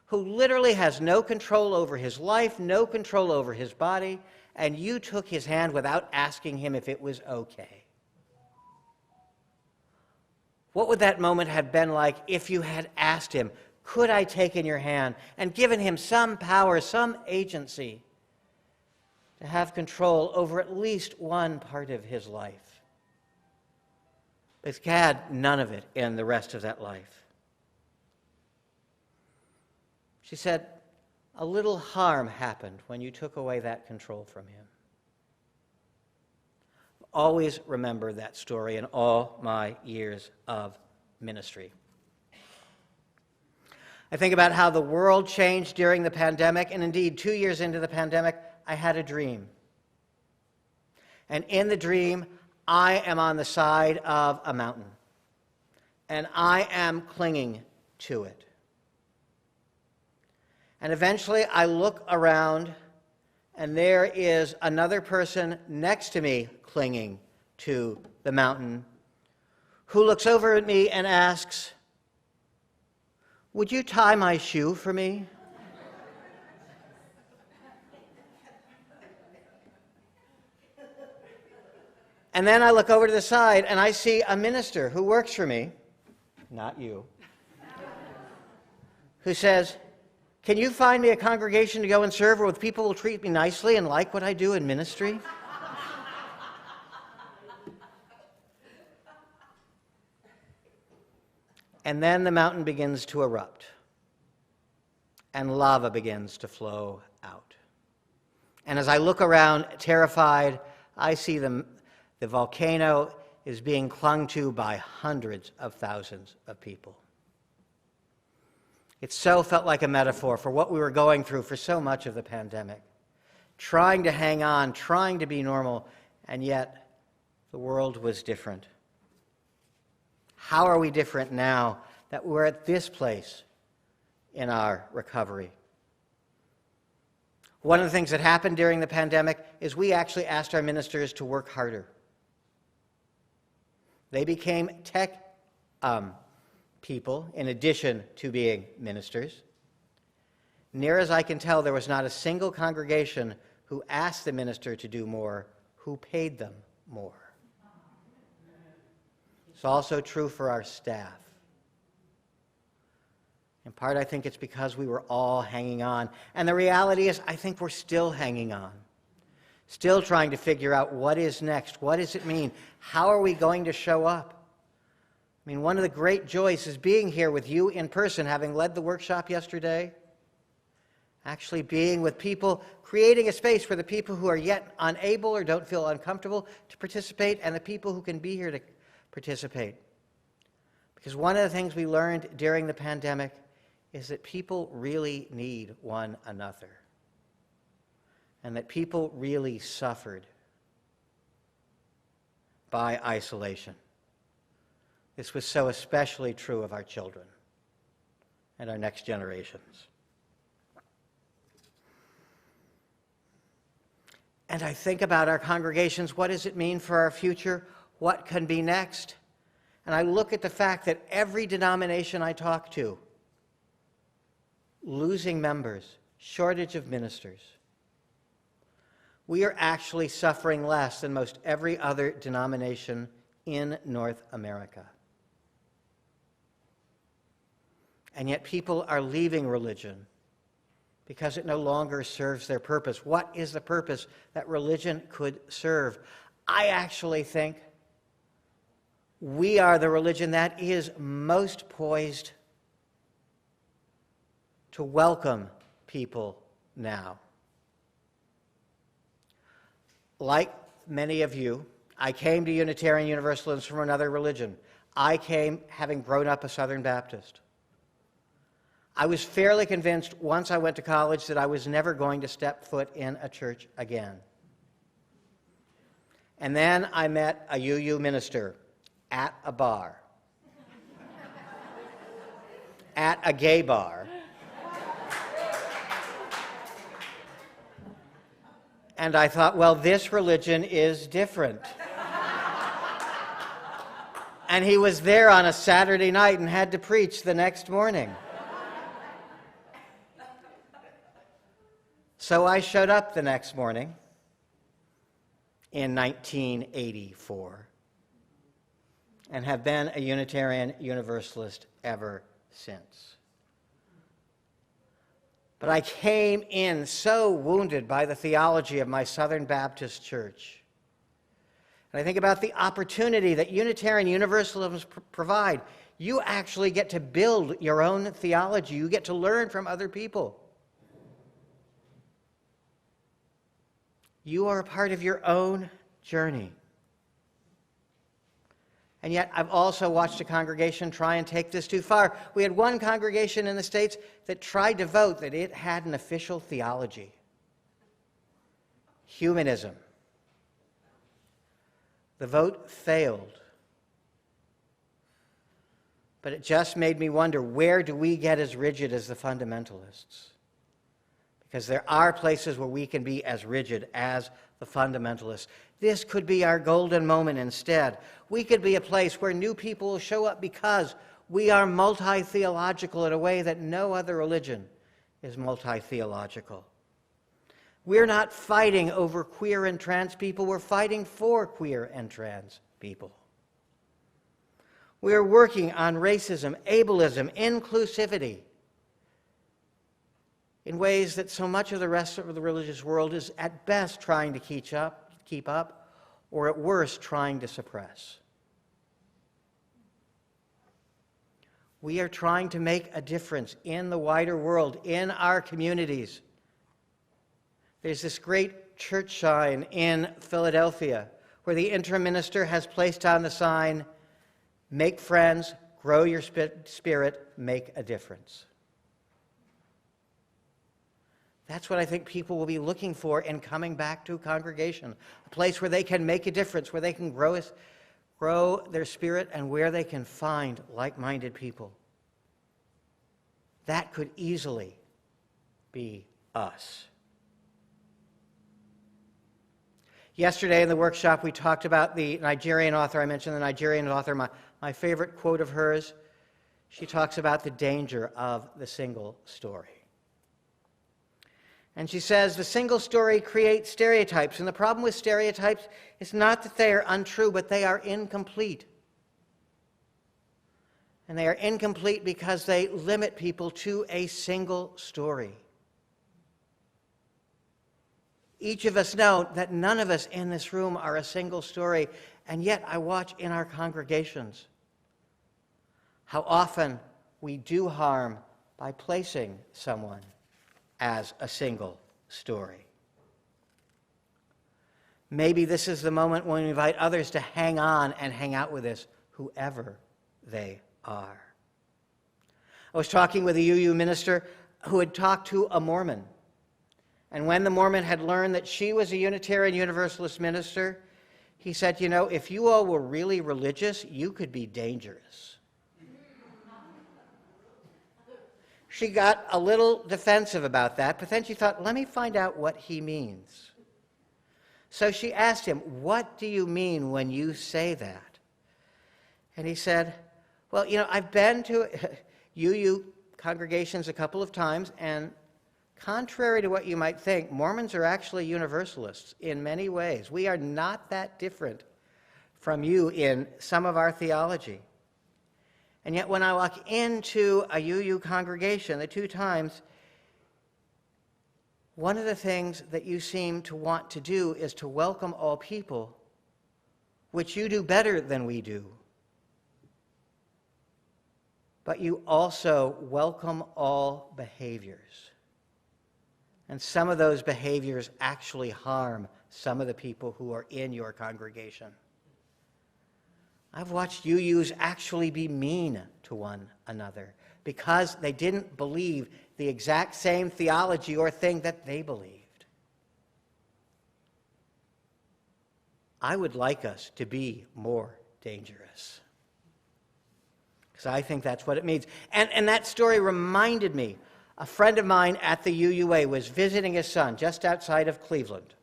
who literally has no control over his life, no control over his body, and you took his hand without asking him if it was okay. What would that moment have been like if you had asked him, could I take in your hand, and given him some power, some agency to have control over at least one part of his life? But he had none of it in the rest of that life. She said, a little harm happened when you took away that control from him. Always remember that story in all my years of ministry. I think about how the world changed during the pandemic, and indeed 2 years into the pandemic, I had a dream. And in the dream, I am on the side of a mountain, and I am clinging to it. And eventually I look around, and there is another person next to me clinging to the mountain, who looks over at me and asks, "Would you tie my shoe for me?" And then I look over to the side, and I see a minister who works for me, not you, who says, "Can you find me a congregation to go and serve with people who will treat me nicely and like what I do in ministry?" And then the mountain begins to erupt, and lava begins to flow out. And as I look around, terrified, I see the volcano is being clung to by hundreds of thousands of people. It so felt like a metaphor for what we were going through for so much of the pandemic, trying to hang on, trying to be normal, and yet the world was different. How are we different now that we're at this place in our recovery? One of the things that happened during the pandemic is we actually asked our ministers to work harder. They became tech people in addition to being ministers. Near as I can tell, there was not a single congregation who asked the minister to do more, who paid them more. It's also true for our staff. In part, I think it's because we were all hanging on. And the reality is, I think we're still hanging on. Still trying to figure out what is next. What does it mean? How are we going to show up? I mean, one of the great joys is being here with you in person, having led the workshop yesterday. Actually being with people, creating a space for the people who are yet unable or don't feel uncomfortable to participate, and the people who can be here to participate. Because one of the things we learned during the pandemic is that people really need one another, and that people really suffered by isolation. This was so especially true of our children and our next generations. And I think about our congregations, what does it mean for our future? What can be next? And I look at the fact that every denomination I talk to, losing members, shortage of ministers, we are actually suffering less than most every other denomination in North America. And yet people are leaving religion because it no longer serves their purpose. What is the purpose that religion could serve? I actually think we are the religion that is most poised to welcome people now. Like many of you, I came to Unitarian Universalism from another religion. I came having grown up a Southern Baptist. I was fairly convinced once I went to college that I was never going to step foot in a church again. And then I met a UU minister at a bar, at a gay bar. And I thought, well, this religion is different. And he was there on a Saturday night and had to preach the next morning. So I showed up the next morning in 1984 and have been a Unitarian Universalist ever since. But I came in so wounded by the theology of my Southern Baptist church. And I think about the opportunity that Unitarian Universalism provide. You actually get to build your own theology. You get to learn from other people. You are a part of your own journey. And yet, I've also watched a congregation try and take this too far. We had one congregation in the States that tried to vote that it had an official theology. Humanism. The vote failed. But it just made me wonder, where do we get as rigid as the fundamentalists? Because there are places where we can be as rigid as the fundamentalists. This could be our golden moment instead. We could be a place where new people will show up because we are multi-theological in a way that no other religion is multi-theological. We're not fighting over queer and trans people. We're fighting for queer and trans people. We're working on racism, ableism, inclusivity, in ways that so much of the rest of the religious world is at best trying to keep up, or at worst trying to suppress. We are trying to make a difference in the wider world, in our communities. There's this great church sign in Philadelphia where the interim minister has placed on the sign, "Make friends, grow your spirit, make a difference." That's what I think people will be looking for in coming back to a congregation, a place where they can make a difference, where they can grow their spirit, and where they can find like-minded people. That could easily be us. Yesterday in the workshop, we talked about the Nigerian author. I mentioned the Nigerian author, my favorite quote of hers. She talks about the danger of the single story. And she says, the single story creates stereotypes, and the problem with stereotypes is not that they are untrue, but they are incomplete. And they are incomplete because they limit people to a single story. Each of us know that none of us in this room are a single story, and yet I watch in our congregations how often we do harm by placing someone as a single story. Maybe this is the moment when we invite others to hang on and hang out with us, whoever they are. I was talking with a UU minister who had talked to a Mormon. And when the Mormon had learned that she was a Unitarian Universalist minister, he said, you know, if you all were really religious, you could be dangerous. She got a little defensive about that, but then she thought, let me find out what he means. So she asked him, what do you mean when you say that? And he said, well, you know, I've been to UU congregations a couple of times, and contrary to what you might think, Mormons are actually Universalists in many ways. We are not that different from you in some of our theology. And yet when I walk into a UU congregation the two times, one of the things that you seem to want to do is to welcome all people, which you do better than we do. But you also welcome all behaviors. And some of those behaviors actually harm some of the people who are in your congregation. I've watched UUs actually be mean to one another because they didn't believe the exact same theology or thing that they believed. I would like us to be more dangerous, because I think that's what it means. And that story reminded me. A friend of mine at the UUA was visiting his son just outside of Cleveland.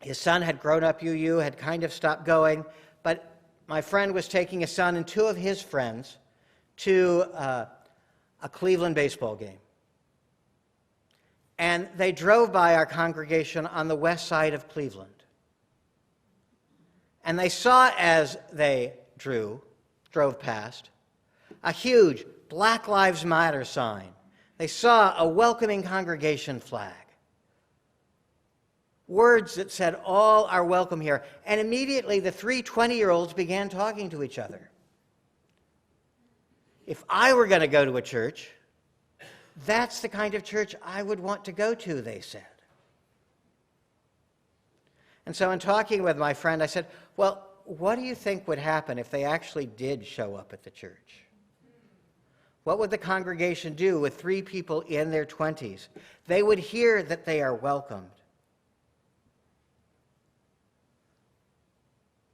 His son had grown up UU, had kind of stopped going, but my friend was taking his son and two of his friends to a Cleveland baseball game. And they drove by our congregation on the west side of Cleveland. And they saw, as they drove past, a huge Black Lives Matter sign. They saw a welcoming congregation flag. Words that said, all are welcome here. And immediately the three 20-year-olds began talking to each other. If I were going to go to a church, that's the kind of church I would want to go to, they said. And so in talking with my friend, I said, well, what do you think would happen if they actually did show up at the church? What would the congregation do with three people in their 20s? They would hear that they are welcomed.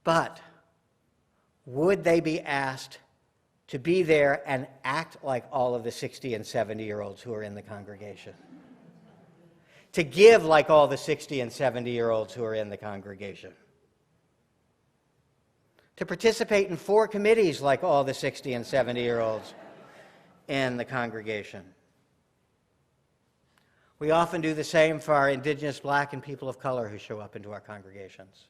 But would they be asked to be there and act like all of the 60 and 70-year-olds who are in the congregation? To give like all the 60 and 70-year-olds who are in the congregation? To participate in 4 committees like all the 60 and 70-year-olds in the congregation? We often do the same for our indigenous, black, and people of color who show up into our congregations.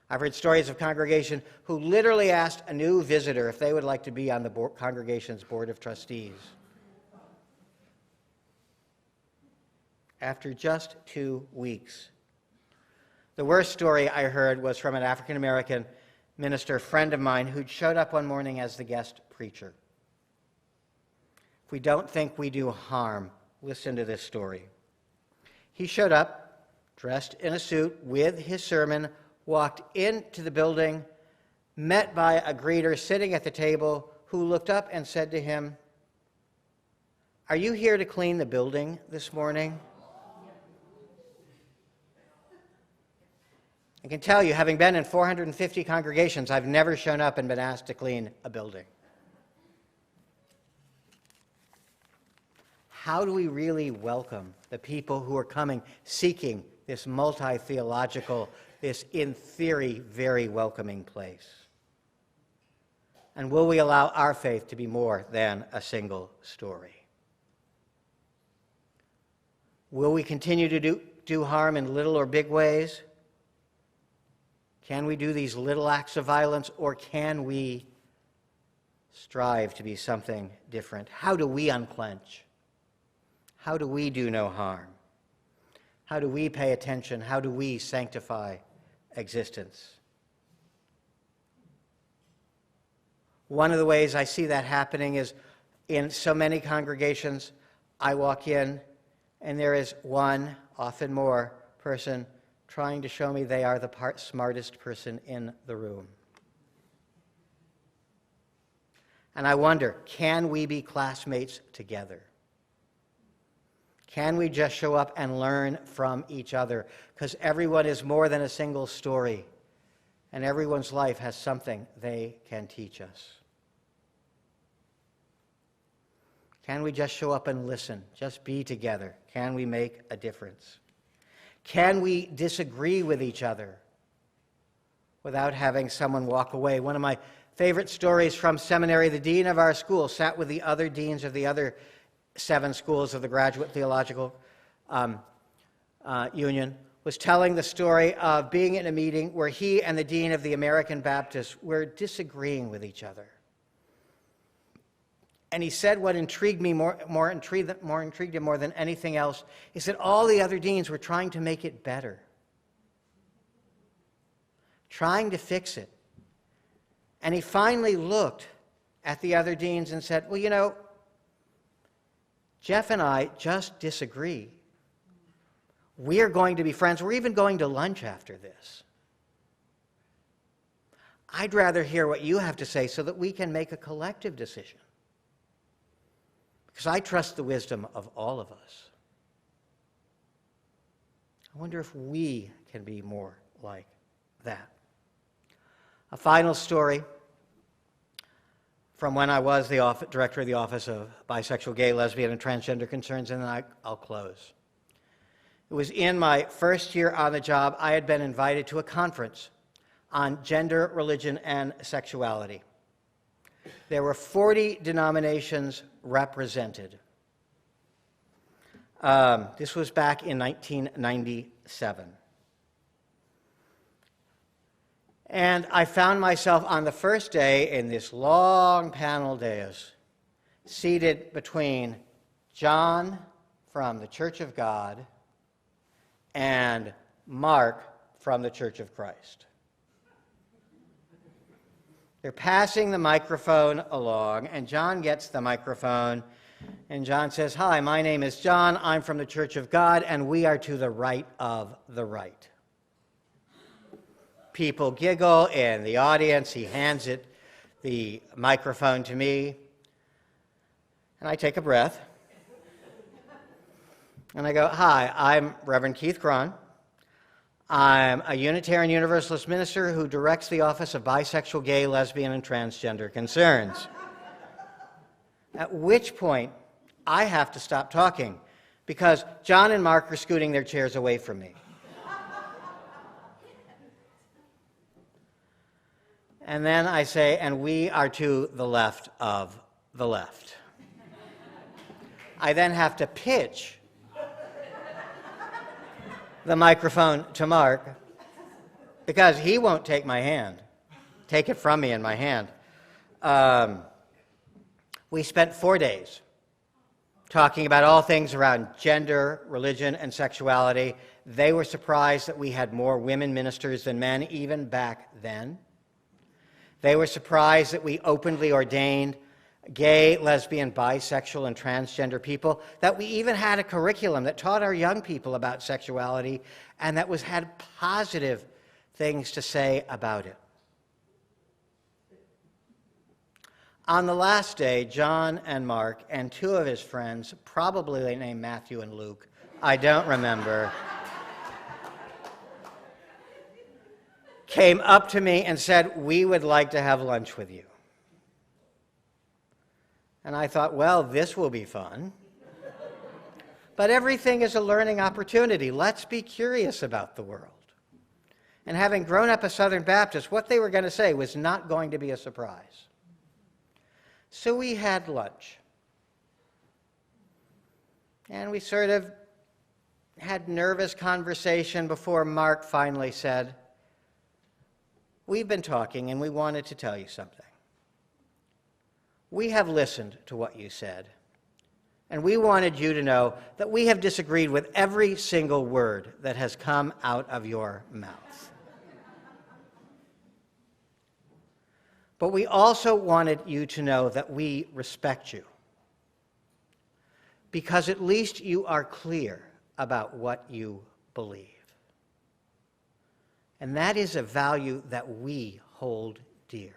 I've heard stories of congregation who literally asked a new visitor if they would like to be on the congregation's board of trustees. After just 2 weeks. The worst story I heard was from an African American minister friend of mine who'd showed up one morning as the guest preacher. If we don't think we do harm, listen to this story. He showed up, dressed in a suit, with his sermon, walked into the building, met by a greeter sitting at the table who looked up and said to him, "Are you here to clean the building this morning?" I can tell you, having been in 450 congregations, I've never shown up and been asked to clean a building. How do we really welcome the people who are coming, seeking this multi-theological, this, in theory, very welcoming place? And will we allow our faith to be more than a single story? Will we continue to do harm in little or big ways? Can we do these little acts of violence, or can we strive to be something different? How do we unclench? How do we do no harm? How do we pay attention? How do we sanctify existence? One of the ways I see that happening is in so many congregations, I walk in and there is one, often more, person trying to show me they are the smartest person in the room. And I wonder, can we be classmates together? Can we just show up and learn from each other? Because everyone is more than a single story, and everyone's life has something they can teach us. Can we just show up and listen? Just be together? Can we make a difference? Can we disagree with each other without having someone walk away? One of my favorite stories from seminary, the dean of our school sat with the other deans of the other 7 schools of the Graduate Theological Union, was telling the story of being in a meeting where he and the dean of the American Baptists were disagreeing with each other. And he said what intrigued me intrigued him more than anything else. He said all the other deans were trying to make it better, trying to fix it. And he finally looked at the other deans and said, well, you know, Jeff and I just disagree. We're going to be friends. We're even going to lunch after this. I'd rather hear what you have to say so that we can make a collective decision. Because I trust the wisdom of all of us. I wonder if we can be more like that. A final story from when I was the director of the Office of Bisexual, Gay, Lesbian, and Transgender Concerns, and then I'll close. It was in my first year on the job. I had been invited to a conference on gender, religion, and sexuality. There were 40 denominations represented. This was back in 1997. And I found myself on the first day in this long panel dais, seated between John from the Church of God and Mark from the Church of Christ. They're passing the microphone along, and John gets the microphone, and John says, "Hi, my name is John. I'm from the Church of God, and we are to the right of the right." People giggle in the audience. He hands the microphone to me, and I take a breath, and I go, "Hi, I'm Reverend Keith Kron. I'm a Unitarian Universalist minister who directs the Office of Bisexual, Gay, Lesbian, and Transgender Concerns." At which point, I have to stop talking because John and Mark are scooting their chairs away from me. And then I say, "And we are to the left of the left." I then have to pitch the microphone to Mark because he won't take my hand, take it from me in my hand. We spent 4 days talking about all things around gender, religion, and sexuality. They were surprised that we had more women ministers than men, even back then. They were surprised that we openly ordained gay, lesbian, bisexual, and transgender people, that we even had a curriculum that taught our young people about sexuality and that had positive things to say about it. On the last day, John and Mark and 2 of his friends, probably named Matthew and Luke, I don't remember, came up to me and said, "We would like to have lunch with you." And I thought, well, this will be fun. But everything is a learning opportunity. Let's be curious about the world. And having grown up a Southern Baptist, what they were going to say was not going to be a surprise. So we had lunch. And we sort of had nervous conversation before Mark finally said, "We've been talking and we wanted to tell you something. We have listened to what you said, and we wanted you to know that we have disagreed with every single word that has come out of your mouth. But we also wanted you to know that we respect you, because at least you are clear about what you believe. And that is a value that we hold dear.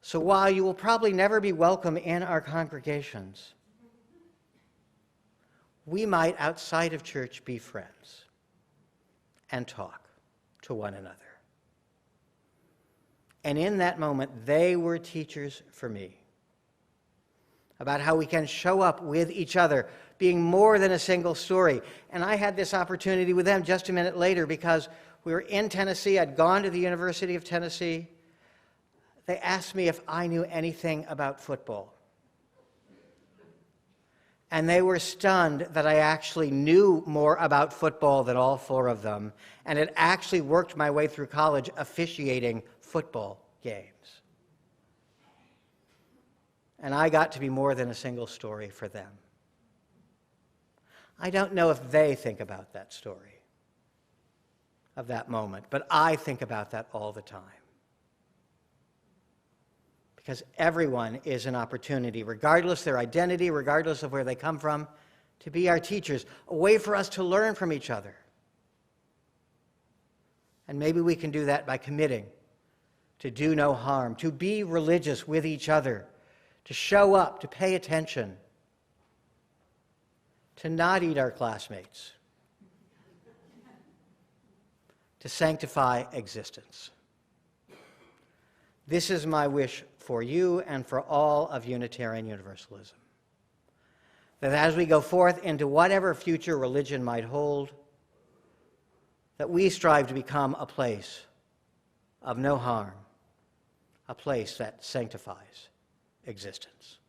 So while you will probably never be welcome in our congregations, we might, outside of church, be friends and talk to one another." And in that moment, they were teachers for me about how we can show up with each other, being more than a single story. And I had this opportunity with them just a minute later because we were in Tennessee. I'd gone to the University of Tennessee. They asked me if I knew anything about football. And they were stunned that I actually knew more about football than all four of them, and had actually worked my way through college officiating football games. And I got to be more than a single story for them. I don't know if they think about that story, of that moment, but I think about that all the time. Because everyone is an opportunity, regardless their identity, regardless of where they come from, to be our teachers, a way for us to learn from each other. And maybe we can do that by committing to do no harm, to be religious with each other, to show up, to pay attention, to not eat our classmates, to sanctify existence. This is my wish for you and for all of Unitarian Universalism. That as we go forth into whatever future religion might hold, that we strive to become a place of no harm, a place that sanctifies existence.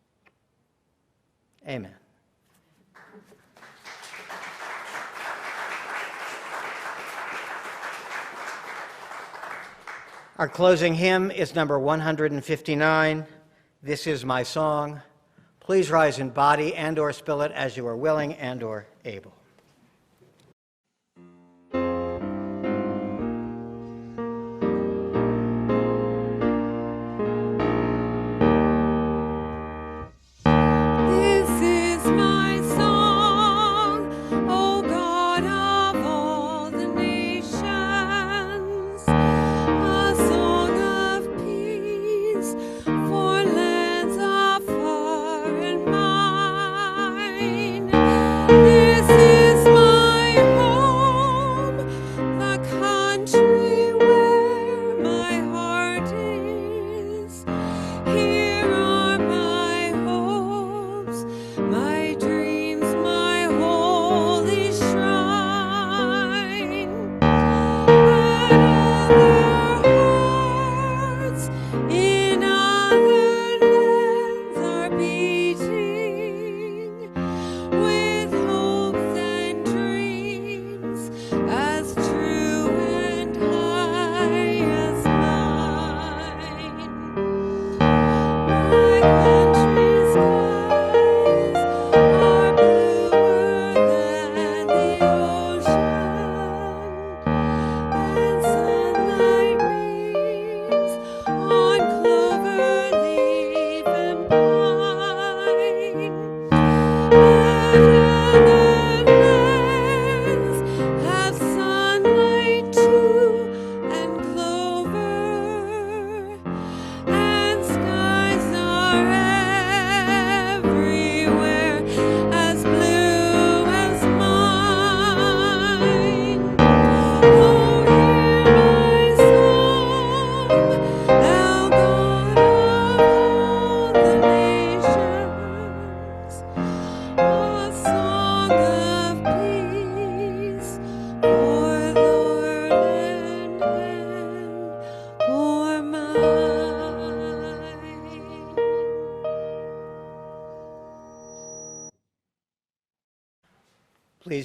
Amen. Our closing hymn is number 159, "This Is My Song." Please rise in body and or spirit as you are willing and or able. This is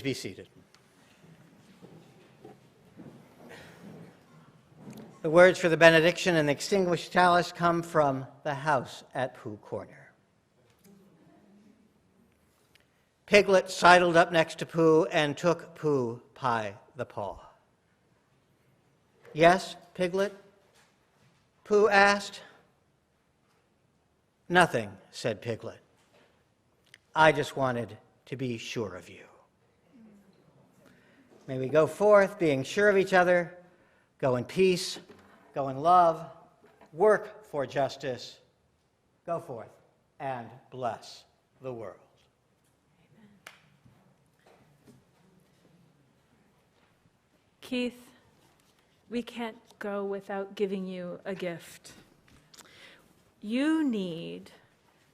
Please be seated. The words for the benediction and the extinguished chalice come from the house at Pooh Corner. Piglet sidled up next to Pooh and took Pooh by the paw. Yes, Piglet? Pooh asked. Nothing, said Piglet. I just wanted to be sure of you. May we go forth being sure of each other, go in peace, go in love, work for justice, go forth and bless the world. Keith, we can't go without giving you a gift. You need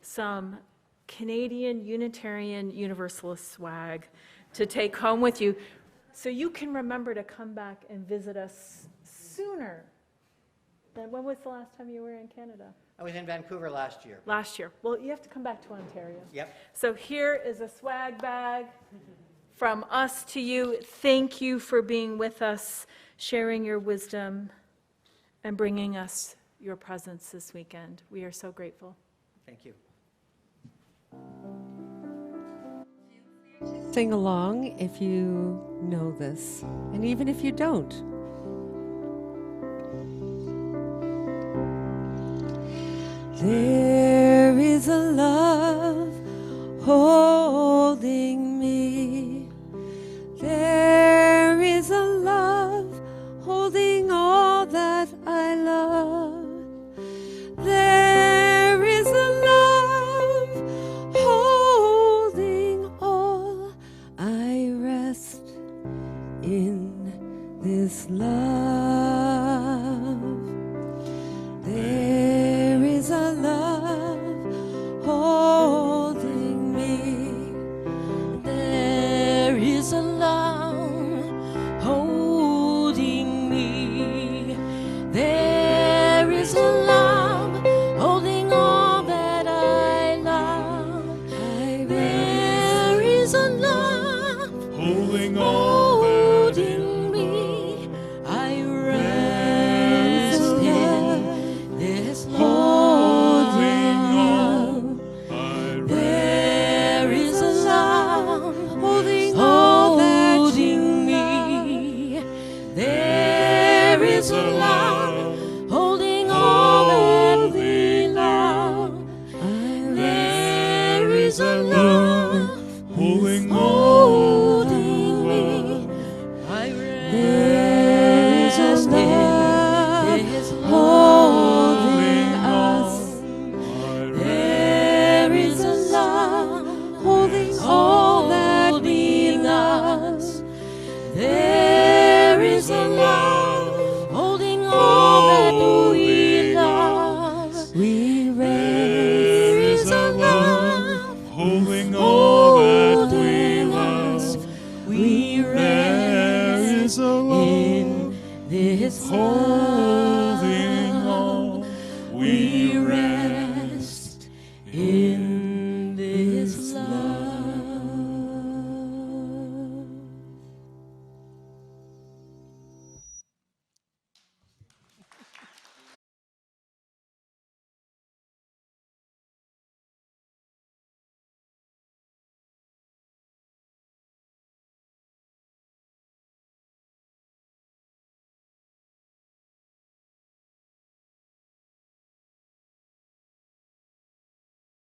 some Canadian Unitarian Universalist swag to take home with you so you can remember to come back and visit us sooner. When was the last time you were in Canada? I was in Vancouver last year. Last year. Well, you have to come back to Ontario. Yep. So here is a swag bag from us to you. Thank you for being with us, sharing your wisdom, and bringing us your presence this weekend. We are so grateful. Thank you. Sing along if you know this, and even if you don't. There is a love holding me. There is a love holding all that I love. There is a love holding all. I rest in this love. There is a love holding me. There is a love holding me. There is a love holding all that I love. There is a love Holding all that holding me. I rest in this holding love. I There is a love holding all that you me. There is a love holding all that we love. There is a love holding all holding me. I rest in this holding us. There is a love holding all that we us. There is a love holding all that we love. We raise a love holding all that we holding love. us. We There is rest a love in this holding all we rest in